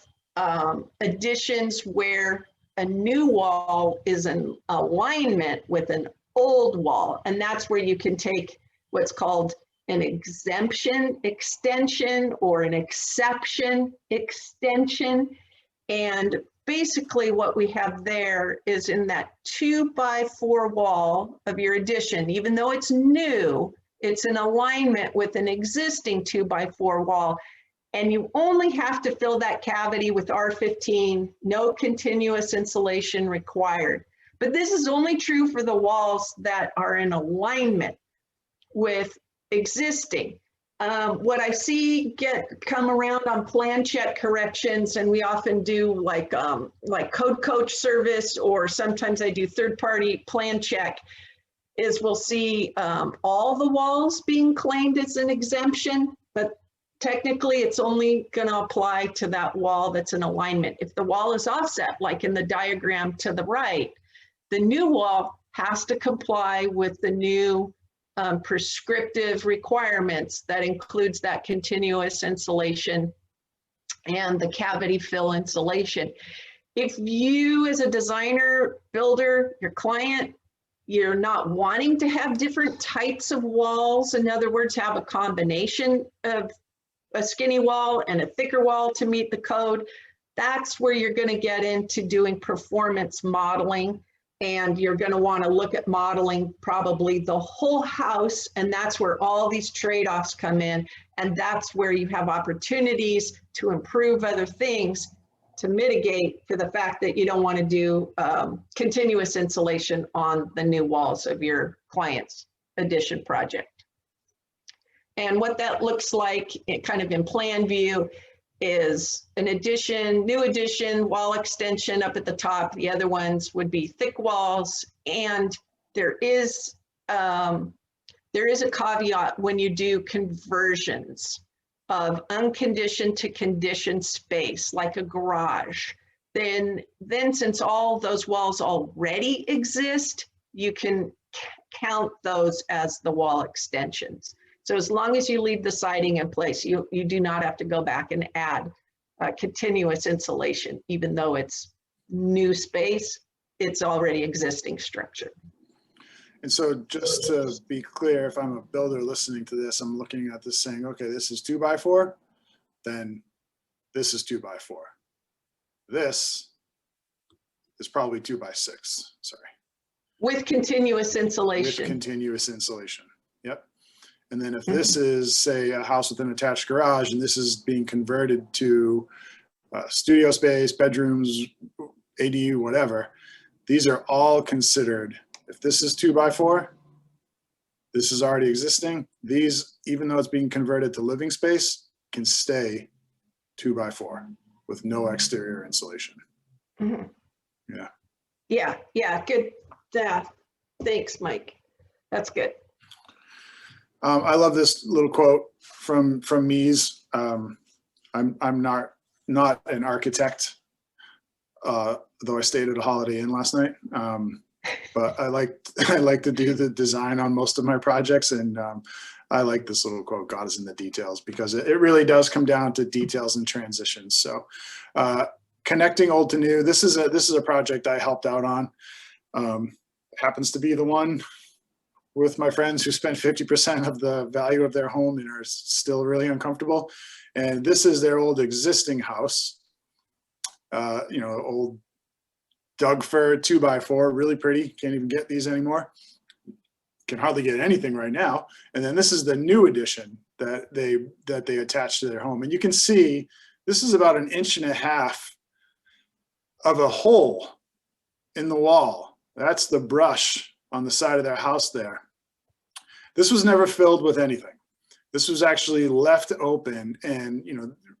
additions where a new wall is in alignment with an old wall, and that's where you can take what's called an exemption extension or an exception extension. And basically what we have there is in that 2x4 wall of your addition, even though it's new, it's in alignment with an existing 2x4 wall. And you only have to fill that cavity with R15, no continuous insulation required. But this is only true for the walls that are in alignment with existing. What I see come around on plan check corrections, and we often do like Code Coach service, or sometimes I do third-party plan check, is we'll see all the walls being claimed as an exemption, but technically it's only going to apply to that wall that's in alignment. If the wall is offset, like in the diagram to the right, the new wall has to comply with the new prescriptive requirements that includes that continuous insulation and the cavity fill insulation. If you as a designer, builder, your client, you're not wanting to have different types of walls, in other words, have a combination of a skinny wall and a thicker wall to meet the code, that's where you're going to get into doing performance modeling. And you're going to want to look at modeling probably the whole house. And that's where all these trade-offs come in. And that's where you have opportunities to improve other things to mitigate for the fact that you don't want to do continuous insulation on the new walls of your client's addition project. And what that looks like kind of in plan view is an addition, new addition, wall extension up at the top. The other ones would be thick walls. And there is a caveat when you do conversions of unconditioned to conditioned space, like a garage. Then since all those walls already exist, you can count those as the wall extensions. So as long as you leave the siding in place, you do not have to go back and add continuous insulation, even though it's new space, it's already existing structure. And so just to be clear, if I'm a builder listening to this, I'm looking at this saying, okay, this is 2x4, then this is 2x4. This is probably 2x6, sorry. With continuous insulation. With continuous insulation, yep. And then if this is, say, a house with an attached garage, and this is being converted to studio space, bedrooms, ADU, whatever, these are all considered. If this is 2x4, this is already existing. These, even though it's being converted to living space, can stay 2x4 with no exterior insulation. Mm-hmm. Yeah, good. Yeah, thanks, Mike. That's good. I love this little quote from Mies. I'm not an architect, though I stayed at a Holiday Inn last night. But I like to do the design on most of my projects, and I like this little quote, "God is in the details," because it really does come down to details and transitions. So connecting old to new. This is a project I helped out on. Happens to be the one with my friends who spent 50% of the value of their home and are still really uncomfortable. And this is their old existing house. Old Doug fir 2x4, really pretty. Can't even get these anymore. Can hardly get anything right now. And then this is the new addition that they attached to their home. And you can see this is about 1.5 inches of a hole in the wall. That's the brush on the side of their house there. This was never filled with anything. This was actually left open, and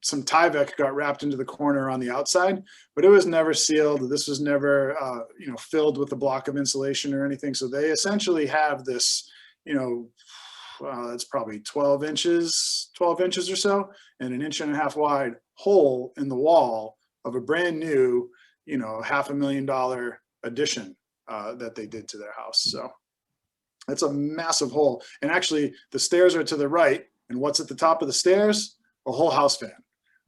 some Tyvek got wrapped into the corner on the outside, but it was never sealed. This was never filled with a block of insulation or anything. So they essentially have this, it's probably 12 inches or so, and 1.5 inches wide hole in the wall of a brand new, $500,000 addition that they did to their house. So that's a massive hole. And actually the stairs are to the right, and what's at the top of the stairs? A whole house fan,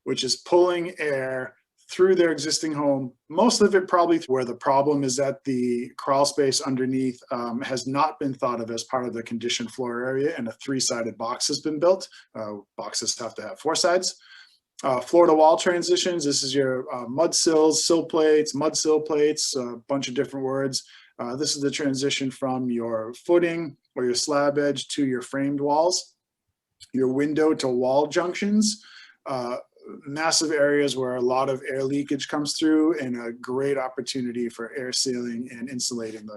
which is pulling air through their existing home. Most of it probably where the problem is that the crawl space underneath has not been thought of as part of the conditioned floor area, and a 3-sided box has been built. Boxes have to have 4 sides. Floor to wall transitions. This is your mud sills, sill plates, mud sill plates, a bunch of different words. This is the transition from your footing or your slab edge to your framed walls, your window to wall junctions, massive areas where a lot of air leakage comes through, and a great opportunity for air sealing and insulating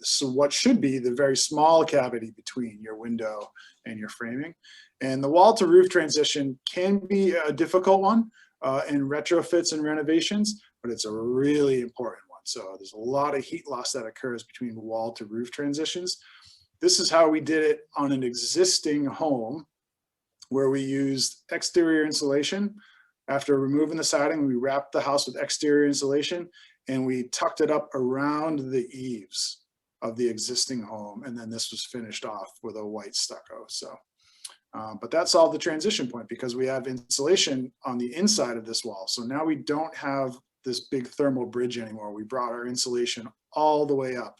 so what should be the very small cavity between your window and your framing. And the wall to roof transition can be a difficult one in retrofits and renovations, but it's a really important one. So there's a lot of heat loss that occurs between wall to roof transitions. This is how we did it on an existing home, where we used exterior insulation. After removing the siding, we wrapped the house with exterior insulation, and we tucked it up around the eaves of the existing home. And then this was finished off with a white stucco. So, but that solved the transition point, because we have insulation on the inside of this wall. So now we don't have this big thermal bridge anymore. We brought our insulation all the way up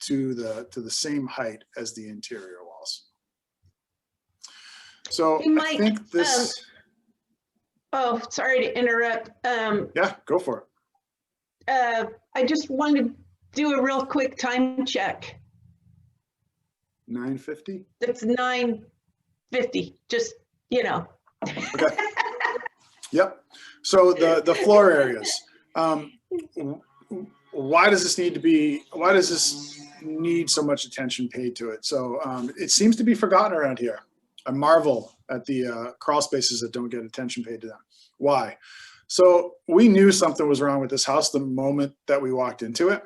to the same height as the interior walls. So Hey, Mike, I think this. Oh, sorry to interrupt. Yeah, go for it. I just want to do a real quick time check. 9:50. It's 9:50. Just Okay. Yep. So the floor areas. Why does this need so much attention paid to it? So it seems to be forgotten around here. I marvel at the crawl spaces that don't get attention paid to them. Why? So we knew something was wrong with this house the moment that we walked into it.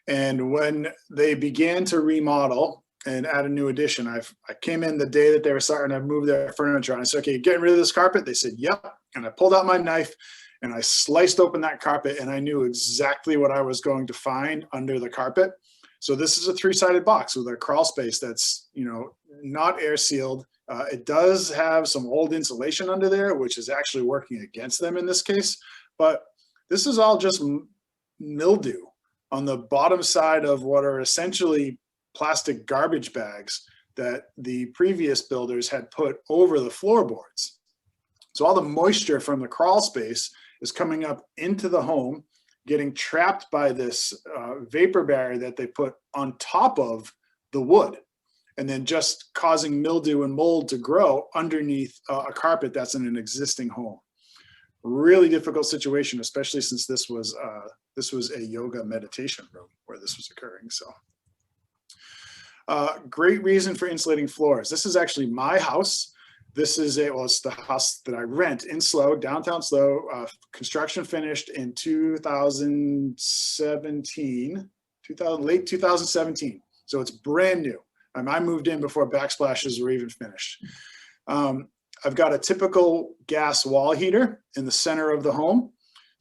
And when they began to remodel and add a new addition, I came in the day that they were starting to move their furniture, and I said, okay, getting rid of this carpet? They said, yep. And I pulled out my knife and I sliced open that carpet, and I knew exactly what I was going to find under the carpet. So this is a 3-sided box with a crawl space that's, not air sealed. It does have some old insulation under there, which is actually working against them in this case. But this is all just mildew on the bottom side of what are essentially plastic garbage bags that the previous builders had put over the floorboards. So all the moisture from the crawl space is coming up into the home, getting trapped by this vapor barrier that they put on top of the wood, and then just causing mildew and mold to grow underneath a carpet that's in an existing home. Really difficult situation, especially since this was a yoga meditation room where this was occurring. So great reason for insulating floors. This is actually my house. This is it's the house that I rent in SLO, downtown SLO. Construction finished in 2017, late 2017. So it's brand new. I moved in before backsplashes were even finished. I've got a typical gas wall heater in the center of the home.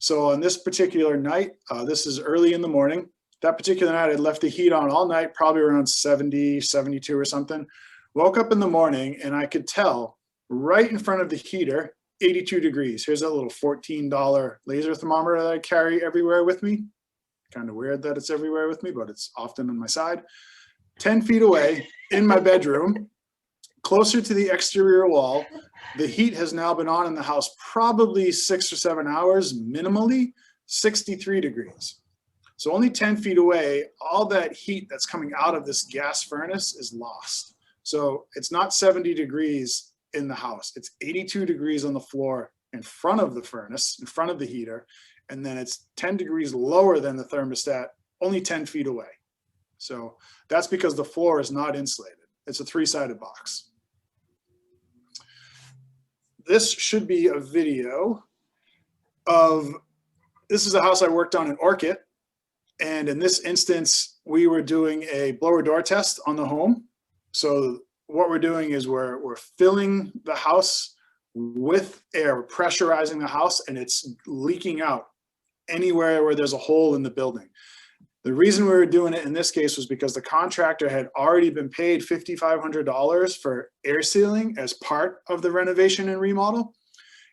So on this particular night, this is early in the morning. That particular night, I left the heat on all night, probably around 70, 72 or something. Woke up in the morning and I could tell right in front of the heater, 82 degrees. Here's that little $14 laser thermometer that I carry everywhere with me. Kind of weird that it's everywhere with me, but it's often on my side. 10 feet away in my bedroom, closer to the exterior wall, the heat has now been on in the house probably 6 or 7 hours, minimally 63 degrees. So only 10 feet away, all that heat that's coming out of this gas furnace is lost. So it's not 70 degrees in the house. It's 82 degrees on the floor in front of the furnace, in front of the heater. And then it's 10 degrees lower than the thermostat, only 10 feet away. So that's because the floor is not insulated. It's a 3-sided box. This should be a video of, this is a house I worked on in Orchid. And in this instance, we were doing a blower door test on the home. So what we're doing is we're filling the house with air, we're pressurizing the house, and it's leaking out anywhere where there's a hole in the building. The reason we were doing it in this case was because the contractor had already been paid $5,500 for air sealing as part of the renovation and remodel.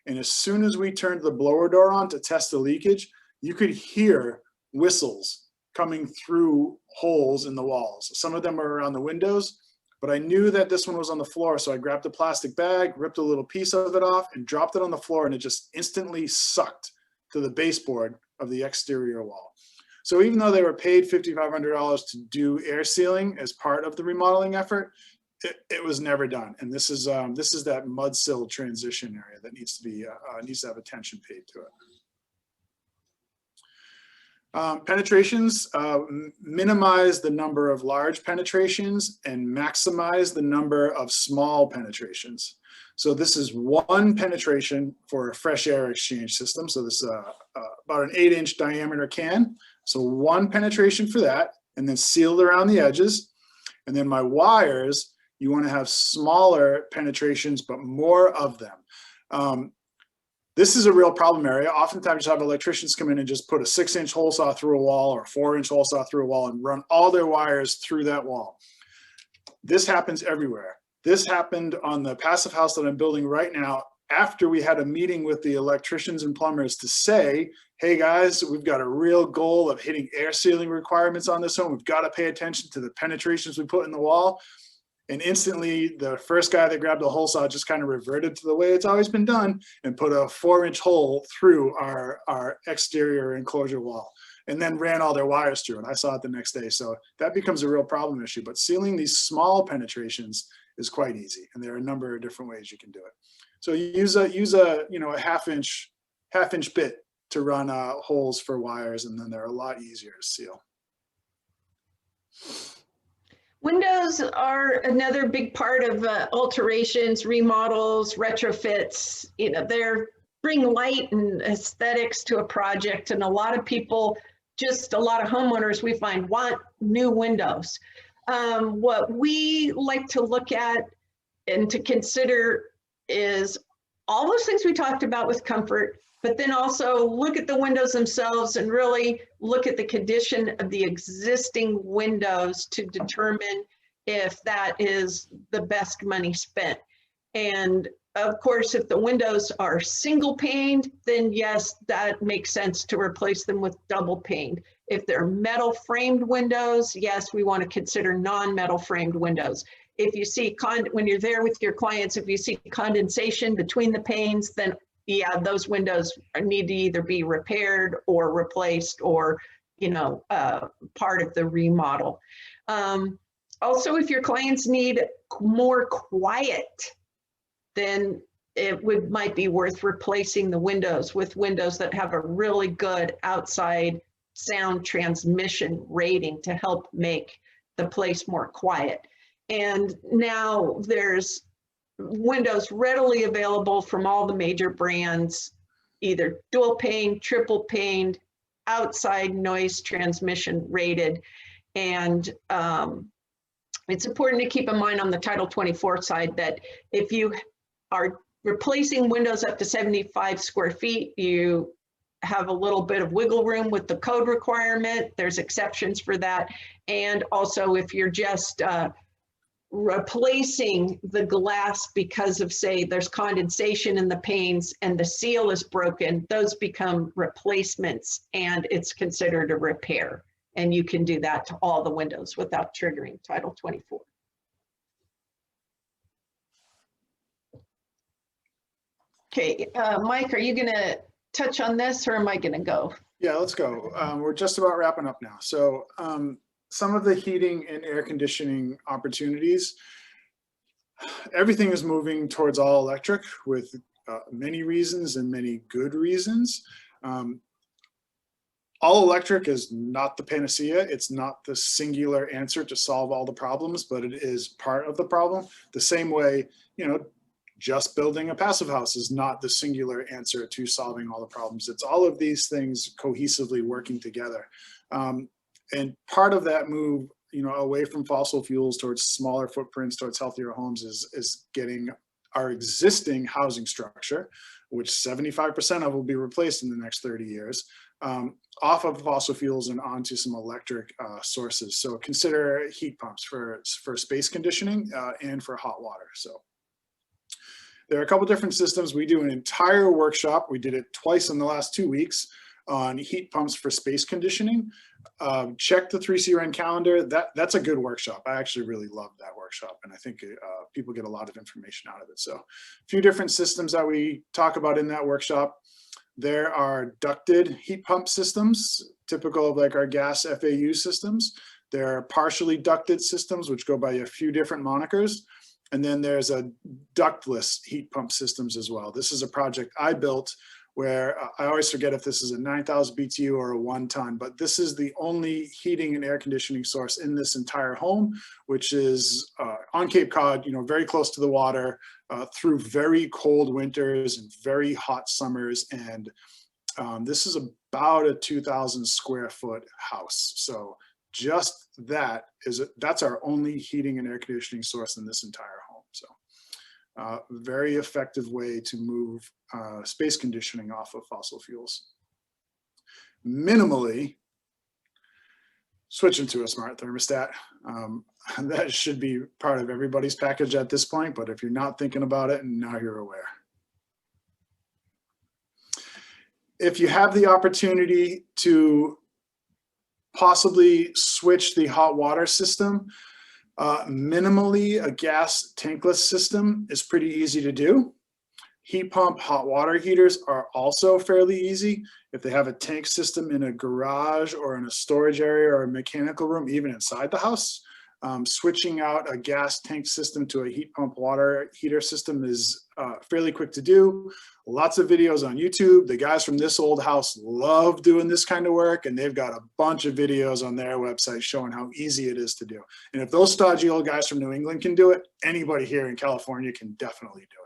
And as soon as we turned the blower door on to test the leakage, you could hear whistles coming through holes in the walls. Some of them were around the windows, but I knew that this one was on the floor. So I grabbed a plastic bag, ripped a little piece of it off and dropped it on the floor, and it just instantly sucked to the baseboard of the exterior wall. So even though they were paid $5,500 to do air sealing as part of the remodeling effort, it was never done. And this is that mud sill transition area that needs to be needs to have attention paid to it. Penetrations, minimize the number of large penetrations and maximize the number of small penetrations. So this is one penetration for a fresh air exchange system. So this is about an 8-inch diameter can. So one penetration for that, and then sealed around the edges. And then my wires, you want to have smaller penetrations, but more of them. This is a real problem area. Oftentimes you have electricians come in and just put a 6-inch hole saw through a wall or a 4-inch hole saw through a wall and run all their wires through that wall. This happens everywhere. This happened on the passive house that I'm building right now after we had a meeting with the electricians and plumbers to say, hey guys, we've got a real goal of hitting air sealing requirements on this home. We've got to pay attention to the penetrations we put in the wall. And instantly, the first guy that grabbed the hole saw just kind of reverted to the way it's always been done and put a 4-inch hole through our exterior enclosure wall and then ran all their wires through. And I saw it the next day. So that becomes a real problem issue. But sealing these small penetrations is quite easy. And there are a number of different ways you can do it. So use a half-inch bit to run holes for wires, and then they're a lot easier to seal. Windows are another big part of alterations, remodels, retrofits. You know, they're bring light and aesthetics to a project, and a lot of people, just a lot of homeowners we find want new windows. What we like to look at and to consider is all those things we talked about with comfort, but then also look at the windows themselves and really look at the condition of the existing windows to determine if that is the best money spent. And of course, if the windows are single paned, then yes, that makes sense to replace them with double paned. If they're metal framed windows, yes, we want to consider non-metal framed windows. If you see, when you're there with your clients, if you see condensation between the panes, then yeah, those windows need to either be repaired or replaced or, you know, part of the remodel. Also, if your clients need more quiet, then it might be worth replacing the windows with windows that have a really good outside sound transmission rating to help make the place more quiet. And now there's windows readily available from all the major brands, either dual pane, triple paned, outside noise transmission rated. And it's important to keep in mind on the Title 24 side that if you are replacing windows up to 75 square feet, you have a little bit of wiggle room with the code requirement. There's exceptions for that. And also if you're just replacing the glass because of, say, there's condensation in the panes and the seal is broken, those become replacements and it's considered a repair. And you can do that to all the windows without triggering Title 24. Okay, Mike, are you gonna touch on this or am I gonna go? Yeah, let's go. We're just about wrapping up now. So some of the heating and air conditioning opportunities, everything is moving towards all electric with many reasons and many good reasons. All electric is not the panacea. It's not the singular answer to solve all the problems, but it is part of the problem. The same way, you know, just building a passive house is not the singular answer to solving all the problems. It's all of these things cohesively working together. And part of that move, you know, away from fossil fuels towards smaller footprints, towards healthier homes is getting our existing housing structure, which 75% of will be replaced in the next 30 years, off of fossil fuels and onto some electric sources. So consider heat pumps for space conditioning and for hot water. So there are a couple different systems. We do an entire workshop. We did it twice in the last 2 weeks on heat pumps for space conditioning. Check the 3C-REN calendar. That's a good workshop. I actually really love that workshop, and I think people get a lot of information out of it. So a few different systems that we talk about in that workshop. There are ducted heat pump systems, typical of like our gas FAU systems. There are partially ducted systems, which go by a few different monikers. And then there's a ductless heat pump systems as well. This is a project I built where I always forget if this is a 9,000 BTU or a 1 ton, but this is the only heating and air conditioning source in this entire home, which is on Cape Cod, you know, very close to the water, through very cold winters and very hot summers. And this is about a 2,000 square foot house. So just that's our only heating and air conditioning source in this entire home. So very effective way to move space conditioning off of fossil fuels. Minimally, switching to a smart thermostat. That should be part of everybody's package at this point, but if you're not thinking about it, now you're aware. If you have the opportunity to possibly switch the hot water system, minimally a gas tankless system is pretty easy to do. Heat pump hot water heaters are also fairly easy. If they have a tank system in a garage or in a storage area or a mechanical room, even inside the house, switching out a gas tank system to a heat pump water heater system is fairly quick to do. Lots of videos on YouTube. The guys from This Old House love doing this kind of work, and they've got a bunch of videos on their website showing how easy it is to do. And if those stodgy old guys from New England can do it, anybody here in California can definitely do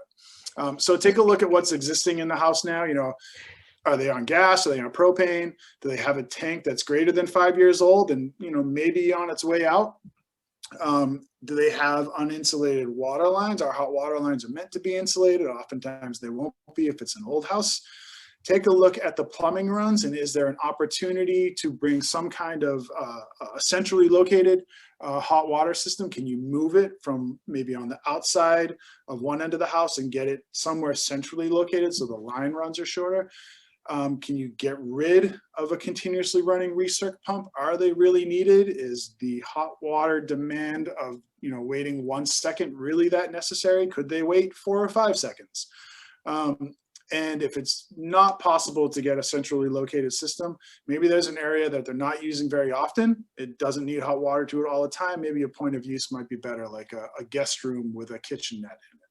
it. So take a look at what's existing in the house now. You know, are they on gas? Are they on propane? Do they have a tank that's greater than 5 years old and, you know, maybe on its way out? Do they have uninsulated water lines? Our hot water lines are meant to be insulated. Oftentimes they won't be if it's an old house. Take a look at the plumbing runs, and is there an opportunity to bring some kind of a centrally located hot water system? Can you move it from maybe on the outside of one end of the house and get it somewhere centrally located so the line runs are shorter? Can you get rid of a continuously running recirc pump? Are they really needed? Is the hot water demand of, you know, waiting 1 second really that necessary? Could they wait 4 or 5 seconds? And if it's not possible to get a centrally located system, maybe there's an area that they're not using very often. It doesn't need hot water to it all the time. Maybe a point of use might be better, like a guest room with a kitchenette in it.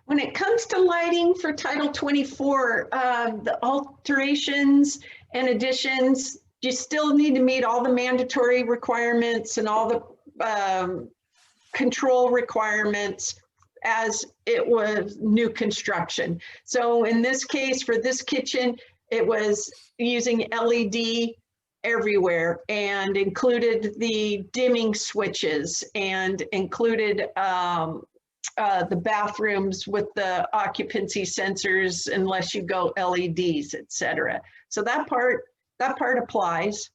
When it comes to lighting for Title 24, the alterations and additions, you still need to meet all the mandatory requirements and all the control requirements as it was new construction. So in this case, for this kitchen, it was using LED everywhere and included the dimming switches and included the bathrooms with the occupancy sensors unless you go LEDs, et cetera. So that part applies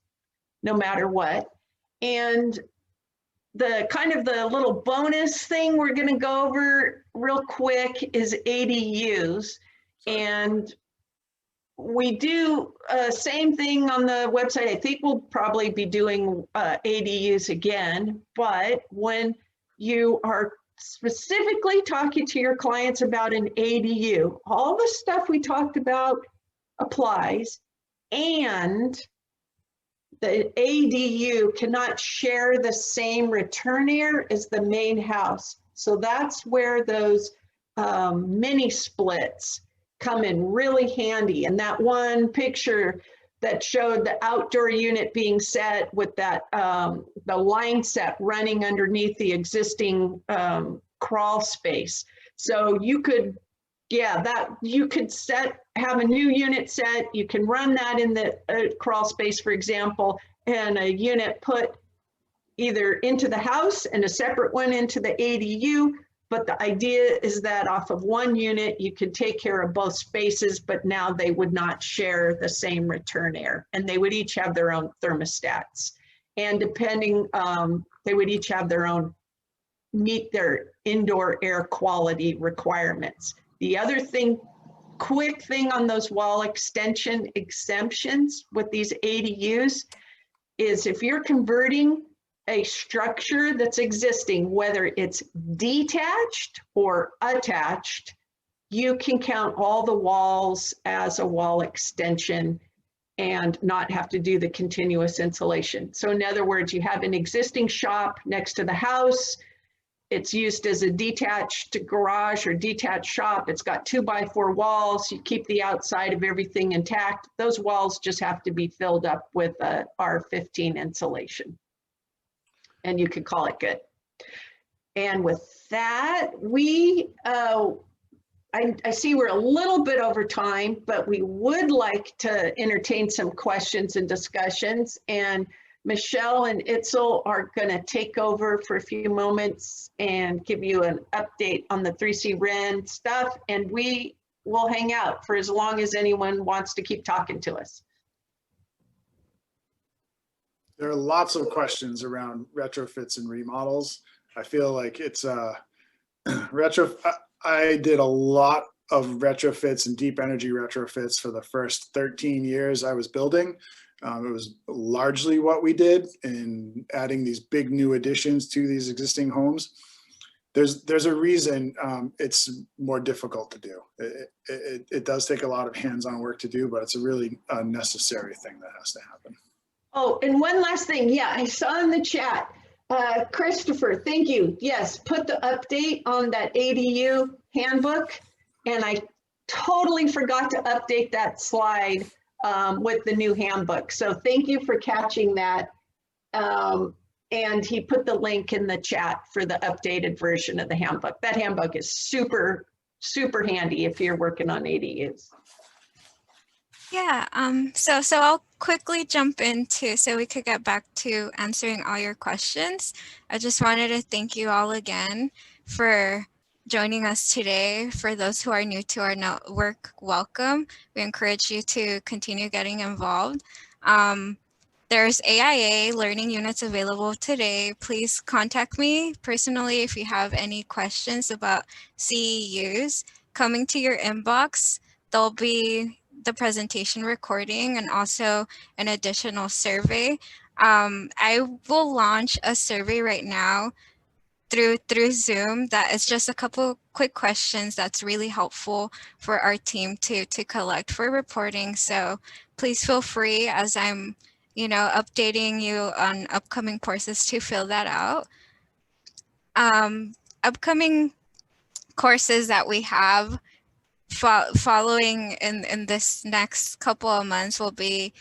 no matter what. And the kind of the little bonus thing we're going to go over real quick is ADUs. And we do same thing on the website. I think we'll probably be doing ADUs again, but when you are specifically talking to your clients about an ADU, all the stuff we talked about applies, and the ADU cannot share the same return air as the main house. So that's where those mini splits come in really handy. And that one picture that showed the outdoor unit being set with that the line set running underneath the existing crawl space. So you could, yeah, that you could have a new unit set. You can run that in the crawl space, for example, and a unit put either into the house and a separate one into the ADU. But the idea is that off of one unit, you could take care of both spaces, but now they would not share the same return air, and they would each have their own thermostats. And depending, they would each have their own, meet their indoor air quality requirements. The other thing, quick thing on those wall extension exemptions with these ADUs is if you're converting a structure that's existing, whether it's detached or attached, you can count all the walls as a wall extension and not have to do the continuous insulation. So in other words, you have an existing shop next to the house. It's used as a detached garage or detached shop. It's got 2x4 walls. You keep the outside of everything intact. Those walls just have to be filled up with R15 insulation, and you could call it good. And with that, I see we're a little bit over time, but we would like to entertain some questions and discussions. And Michelle and Itzel are going to take over for a few moments and give you an update on the 3C-REN stuff. And we will hang out for as long as anyone wants to keep talking to us. There are lots of questions around retrofits and remodels. I feel like it's I did a lot of retrofits and deep energy retrofits for the first 13 years I was building. It was largely what we did in adding these big new additions to these existing homes. There's a reason it's more difficult to do. It does take a lot of hands-on work to do, but it's a really necessary thing that has to happen. Oh, and one last thing. Yeah, I saw in the chat, Christopher, thank you. Yes, put the update on that ADU handbook. And I totally forgot to update that slide with the new handbook. So thank you for catching that. And he put the link in the chat for the updated version of the handbook. That handbook is super, super handy if you're working on ADUs. Yeah, so I'll quickly jump into so we could get back to answering all your questions. I just wanted to thank you all again for joining us today. For those who are new to our network, welcome. We encourage you to continue getting involved. There's AIA learning units available today. Please contact me personally if you have any questions about CEUs. Coming to your inbox, there'll be the presentation recording and also an additional survey. I will launch a survey right now through Zoom that is just a couple quick questions that's really helpful for our team to collect for reporting. So please feel free as I'm updating you on upcoming courses to fill that out. Upcoming courses that we have following in this next couple of months will be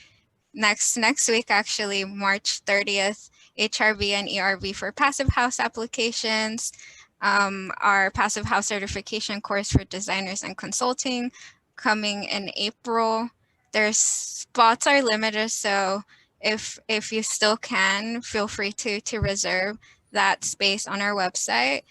next week, actually, March 30th, HRV and ERV for passive house applications, our passive house certification course for designers and consulting coming in April. There's spots are limited, so if you still can, feel free to reserve that space on our website.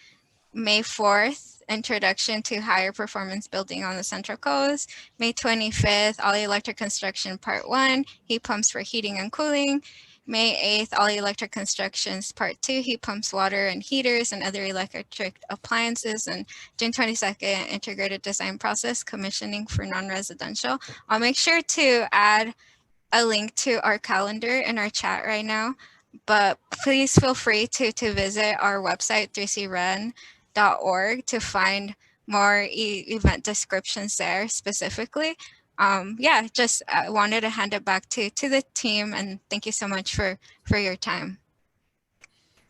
May 4th, Introduction to Higher Performance Building on the Central Coast. May 25th, All Electric Construction Part 1, Heat Pumps for Heating and Cooling. May 8th, All Electric Constructions Part 2, Heat Pumps, Water and Heaters, and Other Electric Appliances. And June 22nd, Integrated Design Process, Commissioning for Non-Residential. I'll make sure to add a link to our calendar in our chat right now, but please feel free to visit our website, 3C-REN.org, to find more event descriptions there specifically. Yeah, just wanted to hand it back to the team, and thank you so much for your time.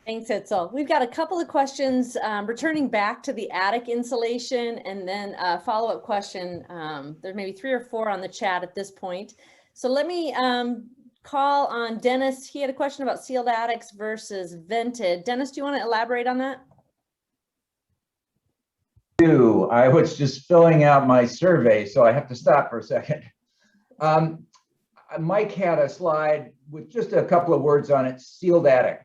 Thanks, Itzel. We've got a couple of questions returning back to the attic insulation, and then a follow-up question. There may be 3 or 4 on the chat at this point. So let me call on Dennis. He had a question about sealed attics versus vented. Dennis, do you want to elaborate on that? I was just filling out my survey, so I have to stop for a second. Mike had a slide with just a couple of words on it, sealed attic.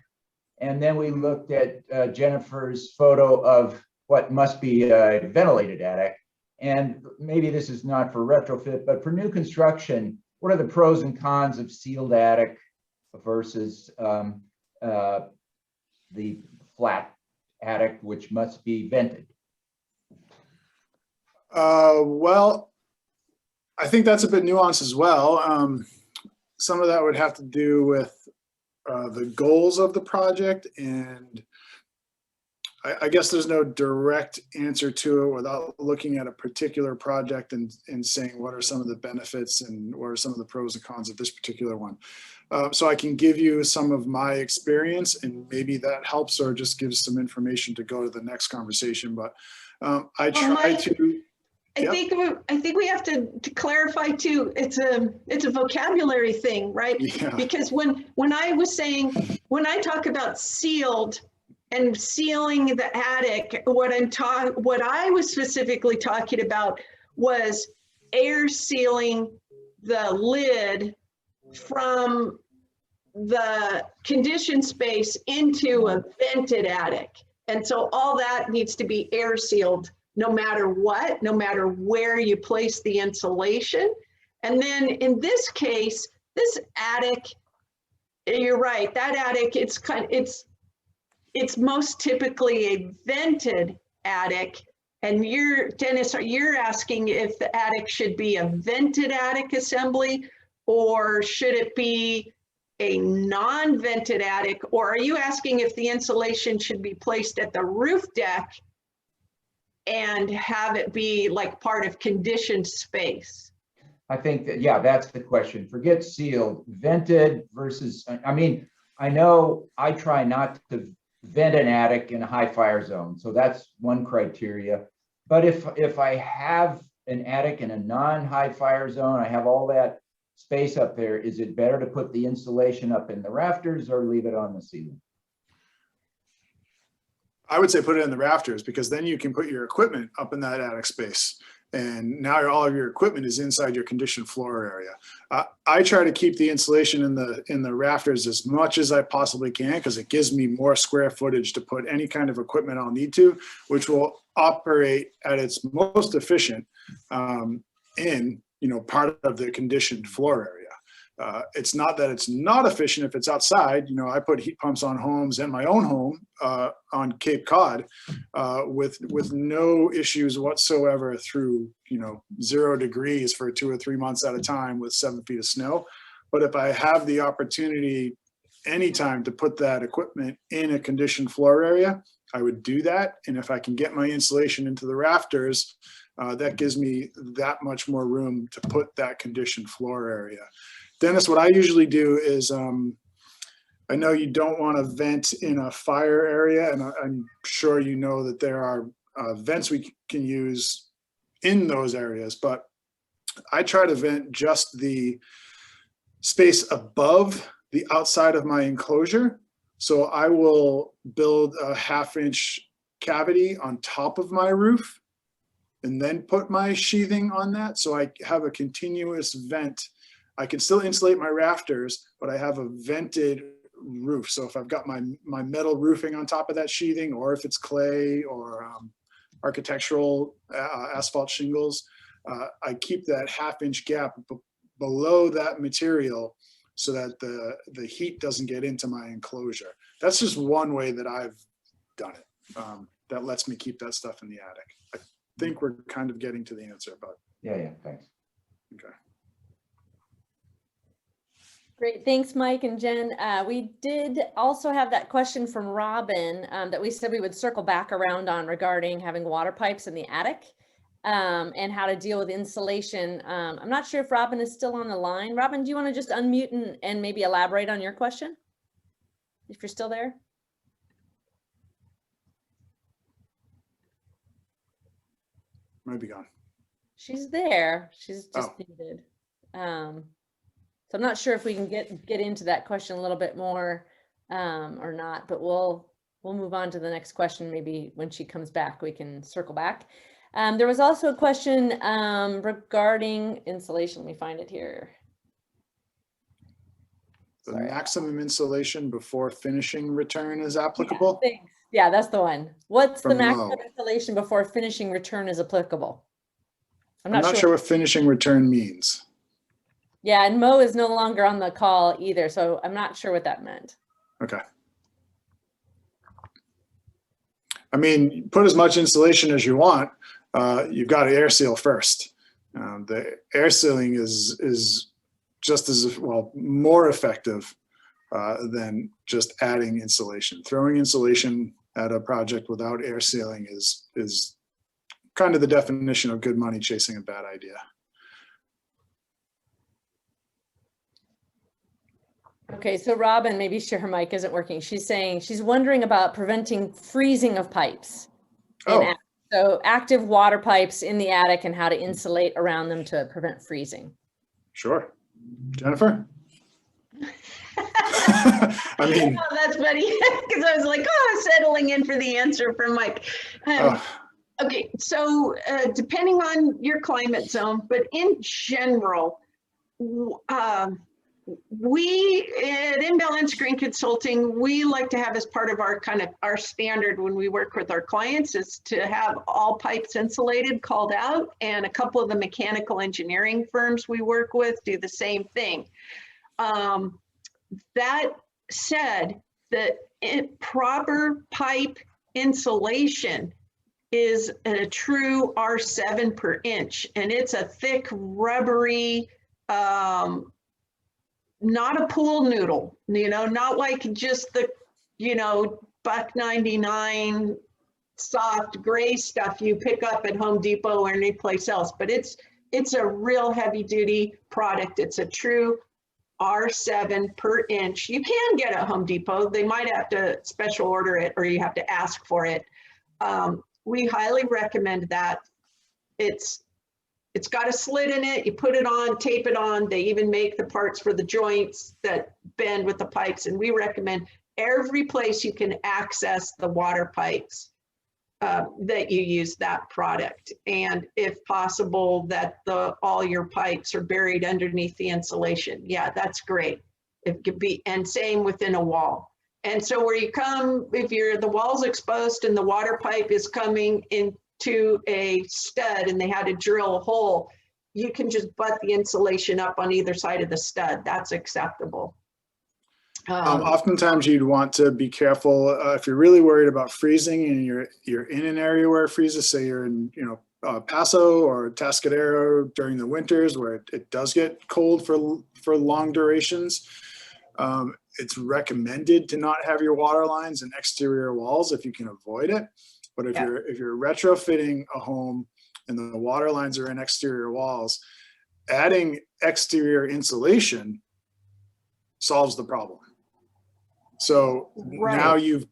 And then we looked at Jennifer's photo of what must be a ventilated attic. And maybe this is not for retrofit, but for new construction, what are the pros and cons of sealed attic versus the flat attic, which must be vented? Well, I think that's a bit nuanced as well. Some of that would have to do with the goals of the project, and I guess there's no direct answer to it without looking at a particular project and saying what are some of the benefits and what are some of the pros and cons of this particular one. So I can give you some of my experience, and maybe that helps or just gives some information to go to the next conversation. But I try to. I think we have to clarify too. It's a vocabulary thing, right? Yeah. Because when I talk about sealed and sealing the attic, what I was specifically talking about was air sealing the lid from the conditioned space into a vented attic, and so all that needs to be air sealed, no matter what, no matter where you place the insulation. And then in this case, this attic, you're right, that attic, it's most typically a vented attic. And Dennis, you're asking if the attic should be a vented attic assembly, or should it be a non-vented attic? Or are you asking if the insulation should be placed at the roof deck and have it be like part of conditioned space? I think that, yeah, that's the question. Forget sealed, vented versus, I mean, I know I try not to vent an attic in a high fire zone, so that's one criteria. But if I have an attic in a non-high fire zone, I have all that space up there, is it better to put the insulation up in the rafters or leave it on the ceiling? I would say put it in the rafters, because then you can put your equipment up in that attic space. And now all of your equipment is inside your conditioned floor area. I try to keep the insulation in the rafters as much as I possibly can, because it gives me more square footage to put any kind of equipment I'll need to, which will operate at its most efficient in part of the conditioned floor area. It's not that it's not efficient if it's outside. I put heat pumps on homes and my own home on Cape Cod with no issues whatsoever through 0 degrees for 2 or 3 months at a time with 7 feet of snow. But if I have the opportunity anytime to put that equipment in a conditioned floor area, I would do that. And if I can get my insulation into the rafters, that gives me that much more room to put that conditioned floor area. Dennis, what I usually do is, I know you don't want to vent in a fire area, and I'm sure you know that there are vents we can use in those areas, but I try to vent just the space above the outside of my enclosure. So I will build a 1/2-inch cavity on top of my roof and then put my sheathing on that. So I have a continuous vent. I can still insulate my rafters, but I have a vented roof. So if I've got my metal roofing on top of that sheathing, or if it's clay or architectural asphalt shingles, I keep that half-inch gap below that material so that the heat doesn't get into my enclosure. That's just one way that I've done it. That lets me keep that stuff in the attic. I think we're kind of getting to the answer, but Yeah, thanks. okay. Great, thanks, Mike and Jen. We did also have that question from Robin that we said we would circle back around on regarding having water pipes in the attic and how to deal with insulation. I'm not sure if Robin is still on the line. Robin, do you want to just unmute and maybe elaborate on your question? If you're still there. Might be gone. She's there. She's just Oh. muted. So I'm not sure if we can get into that question a little bit more or not, but we'll move on to the next question. Maybe when she comes back, we can circle back. There was also a question regarding insulation. Let me find it here. The Sorry. maximum insulation before finishing return is applicable? Yeah, thanks. Yeah, that's the one. What's the From maximum low. insulation before finishing return is applicable? I'm not sure what finishing return means. Yeah, and Mo is no longer on the call either, so I'm not sure what that meant. Okay. I mean, put as much insulation as you want. You've got to air seal first. The air sealing is just as well, more effective than just adding insulation. Throwing insulation at a project without air sealing is kind of the definition of good money chasing a bad idea. Okay, so Robin, maybe her mic isn't working. She's saying she's wondering about preventing freezing of pipes. Oh. So active water pipes in the attic and how to insulate around them to prevent freezing. Sure. Jennifer? I mean, oh, that's funny because I was like, oh, settling in for the answer from Mike. Okay, so depending on your climate zone, but in general, we at Imbalance Green Consulting, we like to have as part of our standard when we work with our clients is to have all pipes insulated, called out, and a couple of the mechanical engineering firms we work with do the same thing. That said, the proper pipe insulation is a true R7 per inch, and it's a thick, rubbery, not a pool noodle, not like just the, $1.99 soft gray stuff you pick up at Home Depot or any place else, but it's a real heavy duty product. It's a true R7 per inch. You can get it at Home Depot. They might have to special order it or you have to ask for it. We highly recommend that. It's got a slit in it. You put it on, tape it on. They even make the parts for the joints that bend with the pipes. And we recommend every place you can access the water pipes that you use that product. And if possible, that all your pipes are buried underneath the insulation. Yeah, that's great. It could be, and same within a wall. And so where you come, if the wall's exposed and the water pipe is coming into a stud and they had to drill a hole, you can just butt the insulation up on either side of the stud. That's acceptable. Oftentimes you'd want to be careful if you're really worried about freezing and you're in an area where it freezes, say you're in Paso or Tascadero during the winters where it does get cold for long durations. It's recommended to not have your water lines in exterior walls if you can avoid it. But if you're retrofitting a home and the water lines are in exterior walls, adding exterior insulation solves the problem. So now you've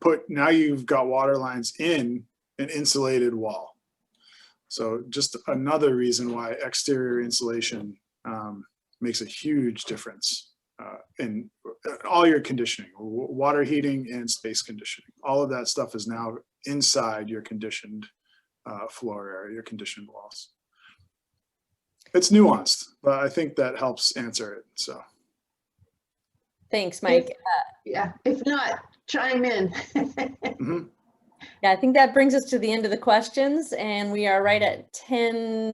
got water lines in an insulated wall. So just another reason why exterior insulation makes a huge difference in all your conditioning, water heating and space conditioning. All of that stuff is now inside your conditioned floor area, your conditioned walls. It's nuanced, but I think that helps answer it. So. Thanks, Mike. Yeah, if not, chime in. Mhm. Yeah, I think that brings us to the end of the questions, and we are right at 10